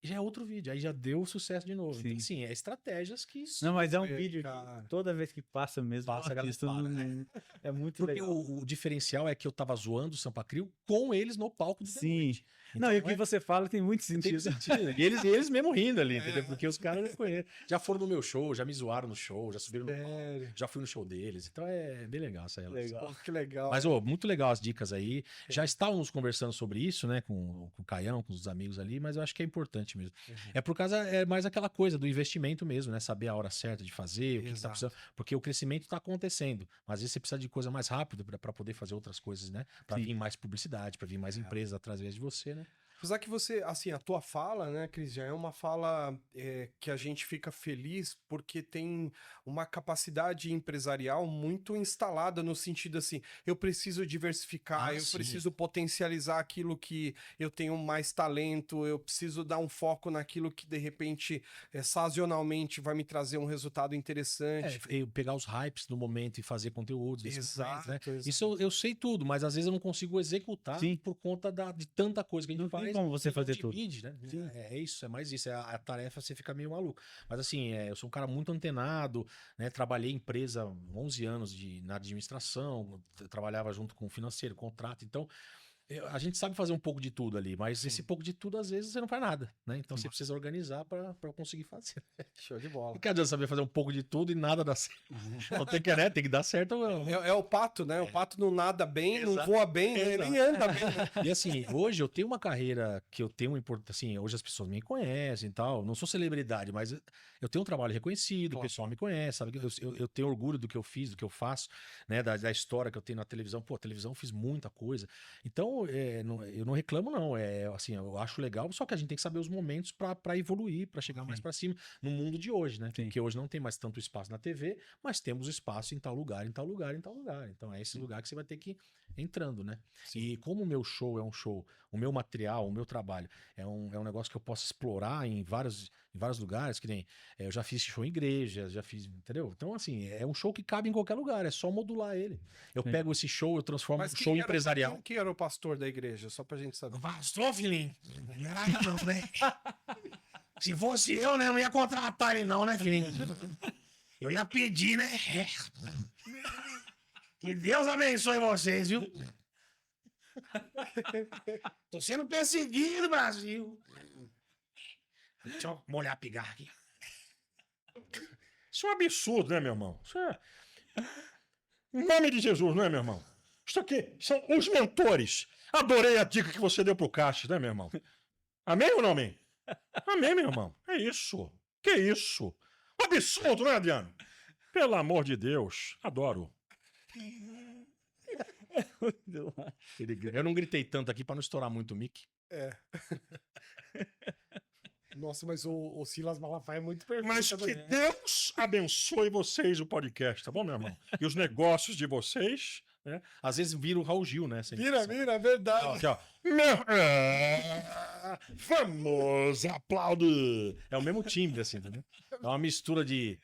E já é outro vídeo. Aí já deu sucesso de novo. Sim. Então, assim, é estratégias que... Não, mas é um É, vídeo cara. que toda vez que passa mesmo, Passa, eu a galera assisto para, no- é muito Porque legal. o diferencial é que eu tava zoando o Sampa Crio com eles no palco do The Sim. Noite. Não, e o Então, que você fala tem muito tem sentido. sentido, né? E eles mesmo rindo ali, entendeu? Porque os caras já conhecem. Já foram no meu show, já me zoaram no show, já subiram no palco, Sério. já fui no show deles. Então é bem legal essa relação. Legal. Pô, que legal. Mas, ô, muito legal as dicas aí. Já estávamos conversando sobre isso, né, com o Caião, com os amigos ali, mas eu acho que é importante mesmo. É por causa, é mais aquela coisa do investimento mesmo, né? Saber a hora certa de fazer, o que tá Exato. precisando. Porque o crescimento está acontecendo. Mas às vezes você precisa de coisa mais rápida para poder fazer outras coisas, né? Para Sim. vir mais publicidade, para vir mais empresas através de você, né? Apesar que você, assim, a tua fala, né, Cris, já é uma fala que a gente fica feliz porque tem uma capacidade empresarial muito instalada no sentido assim, eu preciso diversificar, Ah, eu sim. preciso potencializar aquilo que eu tenho mais talento, eu preciso dar um foco naquilo que de repente, sazonalmente vai me trazer um resultado interessante. Eu pegar os hypes no momento e fazer conteúdos. desses momentos, né? Exato. Isso eu sei tudo, mas às vezes eu não consigo executar Sim. por conta de tanta coisa que a gente Não tem faz. como você e não fazer tudo. divide, né? É isso, é mais isso. A tarefa você fica meio maluco. Mas assim, eu sou um cara muito antenado, né? Trabalhei em empresa 11 anos na administração, trabalhava junto com o financeiro, contrato. Então, a gente sabe fazer um pouco de tudo ali, mas esse pouco de tudo, às vezes, você não faz nada, né? Então você precisa organizar para conseguir fazer. Show de bola. Não quer adianta saber fazer um pouco de tudo e nada dá certo. Então tem que, né? Tem que dar certo. É o pato, né? O pato não nada bem, não Exato. voa bem, né? Exato. Nem anda bem. Né? E assim, hoje eu tenho uma carreira que eu tenho importância. Assim, hoje as pessoas me conhecem e tal. Não sou celebridade, mas eu tenho um trabalho reconhecido, o pessoal me conhece, sabe? Eu tenho orgulho do que eu fiz, do que eu faço, né? Da história que eu tenho na televisão. Pô, a televisão eu fiz muita coisa. Então, eu não reclamo, não. Assim, eu acho legal, só que a gente tem que saber os momentos para evoluir, para chegar mais para cima no mundo de hoje, né? Sim. Porque hoje não tem mais tanto espaço na TV, mas temos espaço em tal lugar, em tal lugar, em tal lugar. Então é esse lugar que você vai ter que ir entrando, né? E como o meu show é um show, o meu material, o meu trabalho é um negócio que eu posso explorar em vários lugares, que nem eu já fiz show em igrejas, já fiz, entendeu? Então, assim, é um show que cabe em qualquer lugar, é só modular ele. Eu Sim. pego esse show, eu transformo Mas em show empresarial. Quem era o pastor da igreja? Só pra gente saber. Pastor, filhinho. Não era eu, não, né? Se fosse eu, né? Não ia contratar ele, não, né, filhinho? Eu ia pedir, né? Que Deus abençoe vocês, viu? Tô sendo perseguido, Brasil. Deixa eu molhar a pigarra aqui. Isso é um absurdo, né, meu irmão? Isso é... Em nome de Jesus, não é, meu irmão? Isso aqui são os mentores. Adorei a dica que você deu pro Cassius, né, meu irmão? Amém ou não amém? Amém, meu irmão. É isso. Que isso? Um absurdo, né, Adriano? Pelo amor de Deus. Adoro. Eu não gritei tanto aqui pra não estourar muito o mic. Nossa, mas o Silas Malafaia é muito perfeito. Mas que Deus abençoe vocês, o podcast, tá bom, meu irmão? E os negócios de vocês, né? Às vezes vira o Raul Gil, né? Vira, é verdade. Aqui, ó. Vamos, aplaude! É o mesmo timbre, assim, entendeu? É uma mistura de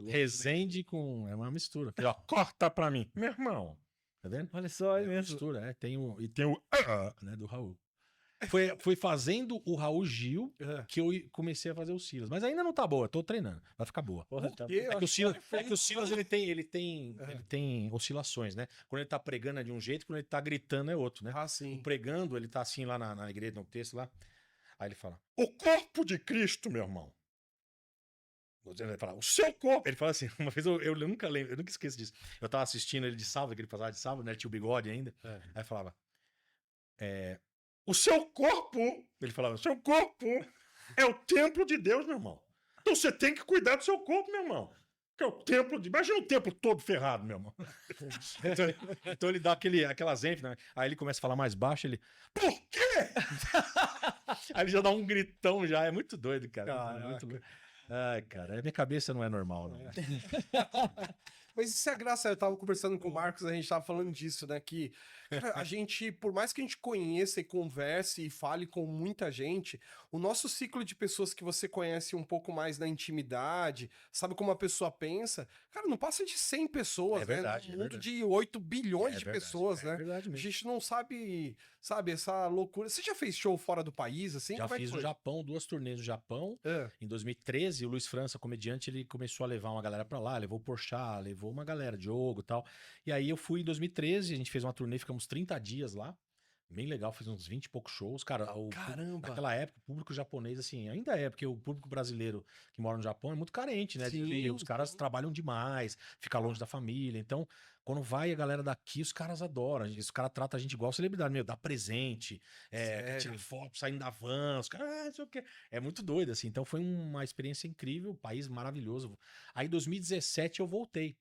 Resende com... É uma mistura. Aqui, ó, corta pra mim. Meu irmão. Tá vendo? Olha só, é É uma mesmo. mistura, é. Tem o... E Tem o... né, do Raul. Foi fazendo o Raul Gil que eu comecei a fazer o Silas. Mas ainda não tá boa, eu tô treinando. Vai ficar boa. Porra, tá... Eu É que acho o Silas ele tem oscilações, né? Quando ele tá pregando é de um jeito, quando ele tá gritando é outro, né? Ah, sim. Pregando, ele tá assim lá na igreja, no texto lá. Aí ele fala, O corpo de Cristo, meu irmão. ele fala, o seu corpo. Ele fala assim, uma vez eu nunca lembro, eu nunca esqueço disso. Eu tava assistindo ele de sábado, que ele passava de sábado, né? Tinha o bigode ainda. Aí falava, O seu corpo, ele falava, o seu corpo é o templo de Deus, meu irmão. Então você tem que cuidar do seu corpo, meu irmão. Que é o templo de... Imagina o templo todo ferrado, meu irmão. então ele dá aquelas ênfase, né? Aí ele começa a falar mais baixo, ele, Por quê? aí ele já dá um gritão já, é muito doido, cara. Caraca. Muito doido. Ai, cara, minha cabeça não é normal, não. Mas isso é a graça, eu tava conversando com o Marcos, a gente tava falando disso, né? Que cara, a gente, por mais que a gente conheça e converse e fale com muita gente, o nosso ciclo de pessoas que você conhece um pouco mais na intimidade, sabe como a pessoa pensa, cara, não passa de 100 pessoas, É verdade, né? é Um mundo verdade. de 8 bilhões É de verdade, pessoas, é né? verdade A mesmo. gente não sabe, essa loucura. Você já fez show fora do país, assim? Já Como é que fiz no foi? Japão, 2 turnês no Japão. É. Em 2013, o Luiz França, comediante, ele começou a levar uma galera pra lá, levou o Porchat, levou uma galera, Diogo e tal. E aí eu fui em 2013, a gente fez uma turnê, ficamos 30 dias lá. Bem legal, fiz uns 20 e poucos shows. Cara, Caramba! naquela época, o público japonês, assim, ainda é, porque o público brasileiro que mora no Japão é muito carente, né? Sim, Os caras trabalham demais, fica longe da família. Então, quando vai a galera daqui, os caras adoram. Os caras tratam a gente igual celebridade, meu, dá presente, Sério? tira foto, saindo da van, os caras, não sei o quê. É muito doido, assim. Então, foi uma experiência incrível, país maravilhoso. Aí, em 2017, eu voltei.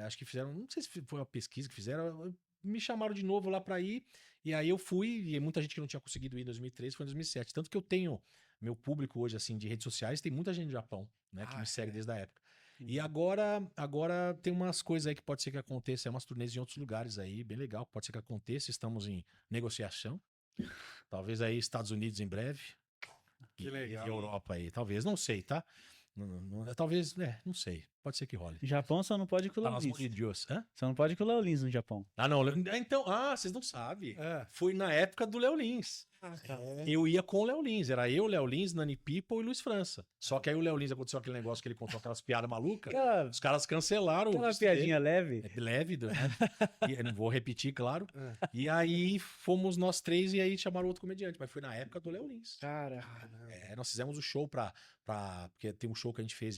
Acho que fizeram, não sei se foi uma pesquisa que fizeram, me chamaram de novo lá pra ir, e aí eu fui, e muita gente que não tinha conseguido ir em 2013 foi em 2007. Tanto que eu tenho, meu público hoje, assim, de redes sociais, tem muita gente do Japão, né, que me segue desde a época. E agora tem umas coisas aí que pode ser que aconteça, umas turnês em outros lugares aí, bem legal, pode ser que aconteça, estamos em negociação. Talvez aí Estados Unidos em breve. Que legal. E Europa aí, talvez, não sei, tá? Talvez, não sei. Pode ser que role. Japão só não pode ir com o Tá Léo nas Lins. mãos de Deus. Hã? Só não pode ir com o Léo Lins no Japão. Ah, não. Então, vocês não sabem. É. Foi na época do Léo Lins. Eu ia com o Léo Lins. Era eu, Léo Lins, Nani People e Luiz França. Só que aí o Léo Lins aconteceu aquele negócio que ele contou aquelas piadas malucas. Aquela, Os caras cancelaram. aquela visto piadinha leve. dele. Leve, né? E eu não vou repetir, claro. E aí fomos nós três e aí chamaram outro comediante. Mas foi na época do Léo Lins. Cara, Nós fizemos o show porque tem um show que a gente fez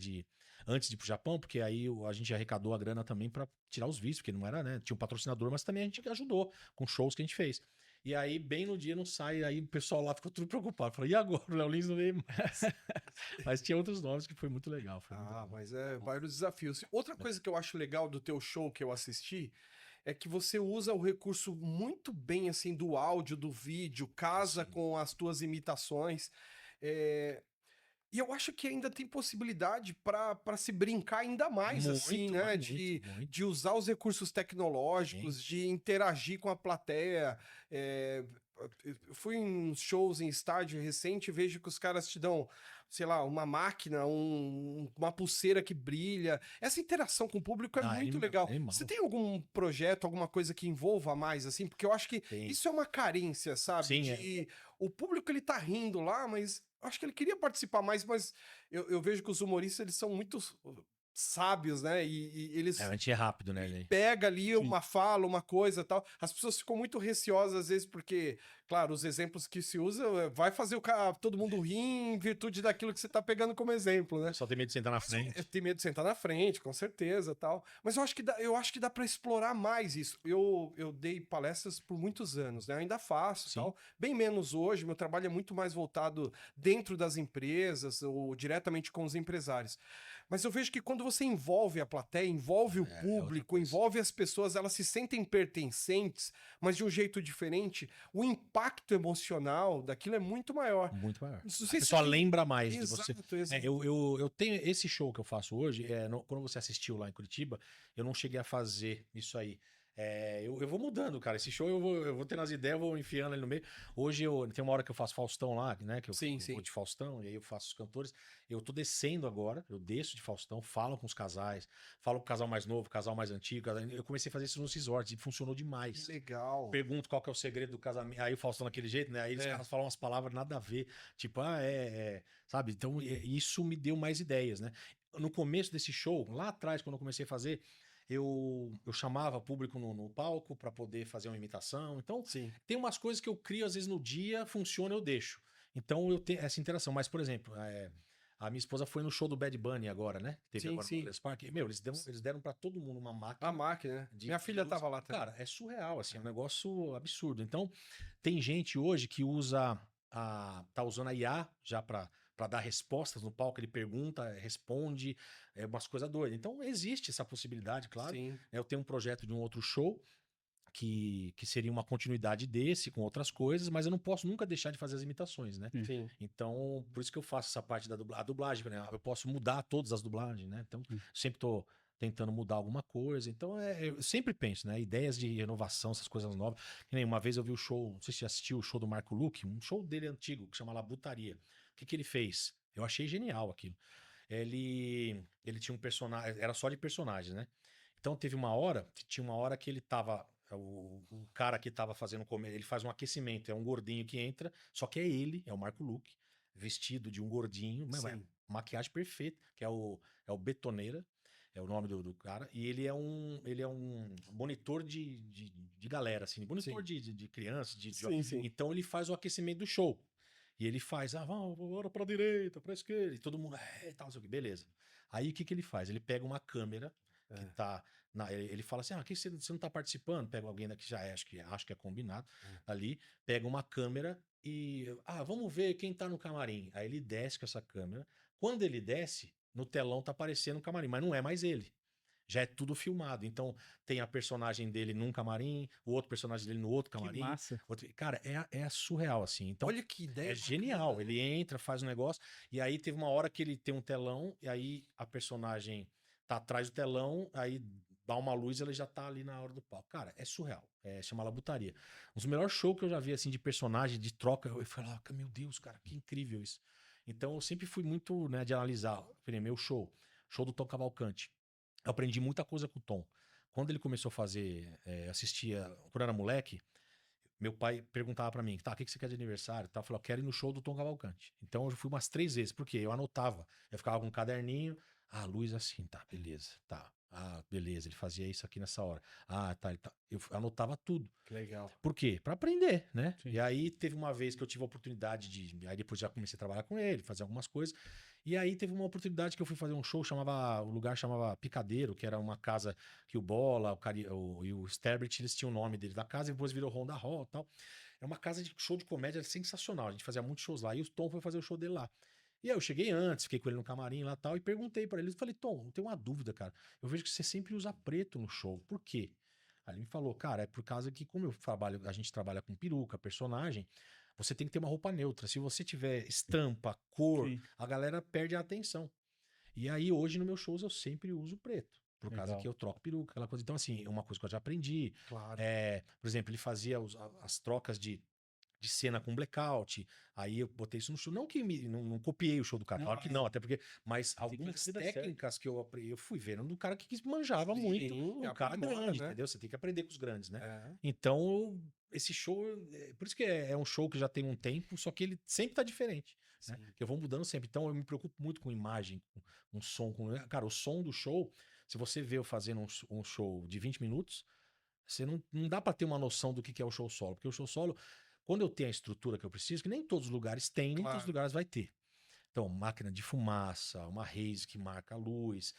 antes de ir pro Japão, porque aí a gente arrecadou a grana também pra tirar os vistos, porque não era, né? Tinha um patrocinador, mas também a gente ajudou com shows que a gente fez. E aí, bem no dia, não sai, aí o pessoal lá ficou tudo preocupado. Falei, e agora? O Léo Lins não veio mais. Mas tinha outros nomes que foi muito legal. Mas é vários desafios. Outra coisa que eu acho legal do teu show que eu assisti é que você usa o recurso muito bem, assim, do áudio, do vídeo, casa com as tuas imitações. E eu acho que ainda tem possibilidade para se brincar ainda mais, Muito, assim, né? muito, de, muito. de usar os recursos tecnológicos, de interagir com a plateia. Eu fui em shows em estádio recente e vejo que os caras te dão, sei lá, uma máquina, uma pulseira que brilha. Essa interação com o público é muito legal. Você tem algum projeto, alguma coisa que envolva mais, assim? Porque eu acho que isso é uma carência, sabe? Sim, O público, ele tá rindo lá, mas acho que ele queria participar mais, mas eu vejo que os humoristas, eles são muito sábios, né? E eles A gente é rápido, né, Lei? pega ali uma fala, uma coisa e tal. As pessoas ficam muito receosas às vezes porque, claro, os exemplos que se usa vai fazer todo mundo rir em virtude daquilo que você tá pegando como exemplo, né? Só tem medo de sentar na frente. Tem medo de sentar na frente, com certeza, tal. Mas eu acho que dá para explorar mais isso. Eu dei palestras por muitos anos, né? Eu ainda faço, tal. Bem menos hoje. Meu trabalho é muito mais voltado dentro das empresas ou diretamente com os empresários. Mas eu vejo que quando você envolve a plateia, envolve o outra público, coisa. envolve as pessoas, elas se sentem pertencentes, mas de um jeito diferente, o impacto emocional daquilo é muito maior. Muito maior. Não A sei se pessoa tem- lembra mais de você. Exato, exato. Eu tenho esse show que eu faço hoje. Quando você assistiu lá em Curitiba, eu não cheguei a fazer isso aí. Eu vou mudando, cara. Esse show eu vou tendo as ideias, eu vou enfiando ali no meio. Hoje tem uma hora que eu faço Faustão lá, né? Que eu Sim, sim. vou de Faustão, e aí eu faço os cantores. Eu tô descendo agora, eu desço de Faustão, falo com os casais, falo com o casal mais novo, casal mais antigo. Eu comecei a fazer isso nos resorts e funcionou demais. Que legal. Pergunto qual que é o segredo do casamento. Aí o Faustão daquele jeito, né? Aí os caras falam umas palavras nada a ver. Tipo, sabe? Então, isso me deu mais ideias, né? No começo desse show, lá atrás, quando eu comecei a fazer, eu chamava público no palco para poder fazer uma imitação. Então, Sim. tem umas coisas que eu crio, às vezes no dia, funciona, eu deixo. Então, eu tenho essa interação. Mas, por exemplo, a minha esposa foi no show do Bad Bunny agora, né? Teve Sim, agora sim. no Allianz Parque. Meu, eles deram para todo mundo uma máquina. A máquina, né? de Minha filha música. tava lá também. Cara, é surreal, assim, é um negócio absurdo. Então, tem gente hoje que tá usando a IA já para dar respostas no palco, ele pergunta, responde, umas coisas doidas. Então, existe essa possibilidade, claro. Sim. Eu tenho um projeto de um outro show que seria uma continuidade desse, com outras coisas, mas eu não posso nunca deixar de fazer as imitações, né? Sim. Então, por isso que eu faço essa parte da dublagem. A dublagem, né? Eu posso mudar todas as dublagens, né? Então, sempre tô tentando mudar alguma coisa. Então, eu sempre penso, né? Ideias de renovação, essas coisas novas. Que nem uma vez eu vi o show, não sei se você assistiu o show do Marco Luque, um show dele antigo, que chama Labutaria. O que ele fez? Eu achei genial aquilo. Ele tinha um personagem, era só de personagens, né? Então, tinha uma hora que ele tava... O cara que tava fazendo comer, ele faz um aquecimento, é um gordinho que entra, só que é o Marco Luque, vestido de um gordinho, Sim. maquiagem perfeita, que é o Betoneira, é o nome do cara, e ele é um monitor de galera, assim, monitor de crianças, Sim, sim. então ele faz o aquecimento do show. E ele faz, vamos, bora pra direita, pra esquerda, e todo mundo, tal, sei o que, beleza. Aí o que ele faz? Ele pega uma câmera que tá. Ele fala assim: aqui você não tá participando, pega alguém daqui, já acho que é combinado ali, pega uma câmera e. Vamos ver quem tá no camarim. Aí ele desce com essa câmera. Quando ele desce, no telão tá aparecendo o camarim, mas não é mais ele. Já é tudo filmado. Então, tem a personagem dele num camarim, o outro personagem dele no outro Que camarim. massa. Cara, é surreal, assim. Então, Olha que ideia. é genial. bacana. Ele entra, faz um negócio, e aí teve uma hora que ele tem um telão, e aí a personagem tá atrás do telão, aí dá uma luz e ela já tá ali na hora do palco. Cara, é surreal. Chama Labutaria. Um dos melhores shows que eu já vi, assim, de personagem, de troca. Eu falei, meu Deus, cara, que incrível isso. Então, eu sempre fui muito, né, de analisar. Meu show do Tom Cavalcante. Eu aprendi muita coisa com o Tom. Quando ele começou a fazer, assistia, quando eu era moleque, meu pai perguntava pra mim, o que você quer de aniversário? Eu falei, eu quero ir no show do Tom Cavalcante. Então eu fui umas 3 vezes, porque eu anotava. Eu ficava com um caderninho, luz assim, tá, beleza, tá. Beleza, ele fazia isso aqui nessa hora. Tá, eu anotava tudo. Que legal. Por quê? Pra aprender, né? Sim. E aí teve uma vez que eu tive a oportunidade aí depois já comecei a trabalhar com ele, fazer algumas coisas. E aí teve uma oportunidade que eu fui fazer um show, o lugar chamava Picadeiro, que era uma casa que o Bola, e o Sterbrit, eles tinham o nome dele da casa, e depois virou Honda Hall e tal. É uma casa de show de comédia sensacional, a gente fazia muitos shows lá, e o Tom foi fazer o show dele lá. E aí eu cheguei antes, fiquei com ele no camarim lá e tal, e perguntei pra ele, eu falei, Tom, eu tenho uma dúvida, cara, eu vejo que você sempre usa preto no show, por quê? Aí ele me falou, cara, é por causa que como a gente trabalha com peruca, personagem, você tem que ter uma roupa neutra. Se você tiver estampa, cor, Sim. a galera perde a atenção. E aí, hoje, no meus shows, eu sempre uso preto. Por causa Legal. que eu troco peruca, aquela coisa. Então, assim, é uma coisa que eu já aprendi. Claro. Por exemplo, ele fazia as trocas de cena com blackout. Aí eu botei isso no show. Não que não copiei o show do cara, Não, claro que não, até porque. Mas que algumas fazer dar certo. técnicas que eu aprendi, eu fui vendo do cara que manjava muito. Um cara aprimora, grande, né? entendeu? Você tem que aprender com os grandes, né? É. Então, esse show, por isso que é um show que já tem um tempo, só que ele sempre tá diferente, né? Sim. Que eu vou mudando sempre. Então, eu me preocupo muito com imagem, com som. Cara, o som do show, se você vê eu fazendo um show de 20 minutos, você não dá pra ter uma noção do que é o show solo. Porque o show solo, quando eu tenho a estrutura que eu preciso, que nem todos os lugares tem, nem todos os lugares vai ter. Então, máquina de fumaça, uma haze que marca a luz,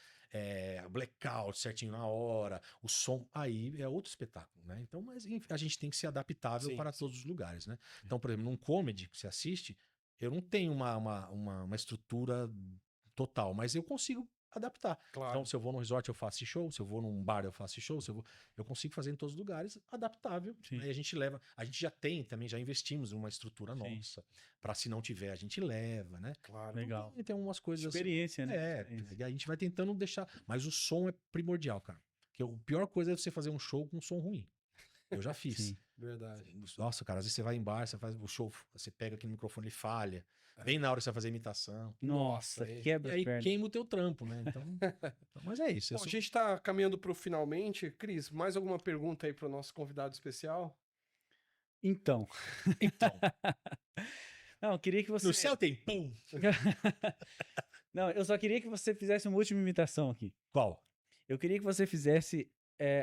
blackout certinho na hora, o som, aí é outro espetáculo, né? Então, mas enfim, a gente tem que ser adaptável Sim, para todos os lugares, né? Então, por exemplo, num comedy que você assiste, eu não tenho uma estrutura total, mas eu consigo adaptar. Claro. Então, se eu vou num resort, eu faço esse show. Se eu vou num bar, eu faço esse show. Se eu vou... Eu consigo fazer em todos os lugares, adaptável. Sim. Aí a gente leva. A gente já tem também, já investimos em uma estrutura Sim. nossa. Pra se não tiver, a gente leva, né? Claro. Legal. Tem umas coisas assim. Experiência, né? É, Experiência. e a gente vai tentando deixar. Mas o som é primordial, cara. Porque a pior coisa é você fazer um show com um som ruim. Eu já fiz. Sim. Verdade. Nossa, cara, às vezes você vai em bar, você faz o show, você pega aqui no microfone e falha. Bem na hora que você vai fazer a imitação. Nossa, Nossa, quebra E as aí pernas. queima o teu trampo, né? Então, mas é isso. Bom, a gente tá caminhando pro finalmente. Cris, mais alguma pergunta aí pro nosso convidado especial? Então. Então, Não, eu queria que você... no céu tem pum. Não, eu só queria que você fizesse uma última imitação aqui. Qual? Eu queria que você fizesse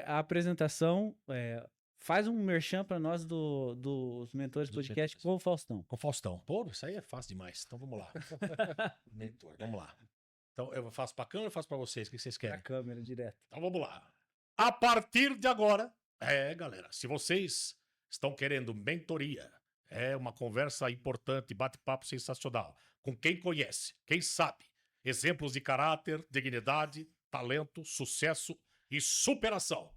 a apresentação, faz um merchan pra nós dos Mentores Dos Podcast Mentores. com o Faustão. Com o Faustão. Pô, isso aí é fácil demais. Então vamos lá. Mentor, vamos lá. Então eu faço pra câmera ou eu faço pra vocês? O que vocês Na querem? câmera, direto. Então vamos lá. A partir de agora, galera, se vocês estão querendo mentoria, uma conversa importante, bate-papo sensacional, com quem conhece, quem sabe, exemplos de caráter, dignidade, talento, sucesso e superação.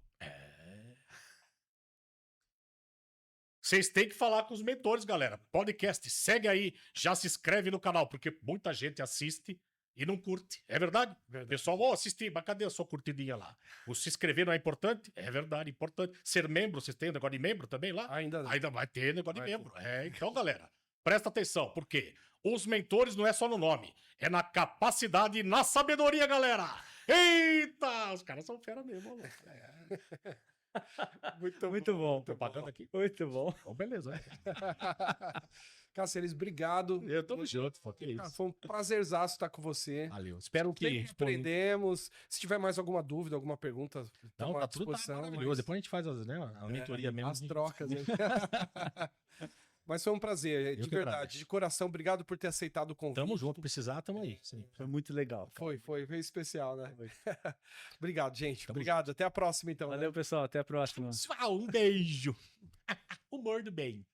Vocês têm que falar com os mentores, galera. Podcast, segue aí, já se inscreve no canal, porque muita gente assiste e não curte. É verdade? Pessoal, vou assistir, mas cadê a sua curtidinha lá? O se inscrever não é importante? É verdade, importante. Ser membro, vocês têm um negócio de membro também lá? Ainda não. Ainda vai ter negócio de Vai membro. Então, galera, presta atenção, porque os mentores não é só no nome, é na capacidade e na sabedoria, galera. Eita! Os caras são fera mesmo. Mano. Muito bom. Propaganda aqui. Muito bom. Então, beleza. Cáceres, obrigado. Eu tô junto, pô, que Cara, isso. foi um prazerzaço estar com você. Valeu. Espero que Sempre responda. aprendemos. Se tiver mais alguma dúvida, alguma pergunta, Não, tamo à tá tudo disposição, maravilhoso. mas- Depois a gente faz a mentoria mesmo. As trocas. Hein? Mas foi um prazer, de que verdade, agradeço. de coração. Obrigado por ter aceitado o convite. Tamo junto, precisar, tamo aí. Sim. Foi muito legal. Foi especial, né? Foi. Obrigado, gente. Tamo Obrigado. Até a próxima, então. né? Valeu, pessoal. Até a próxima. Pessoal, um beijo. Humor do bem.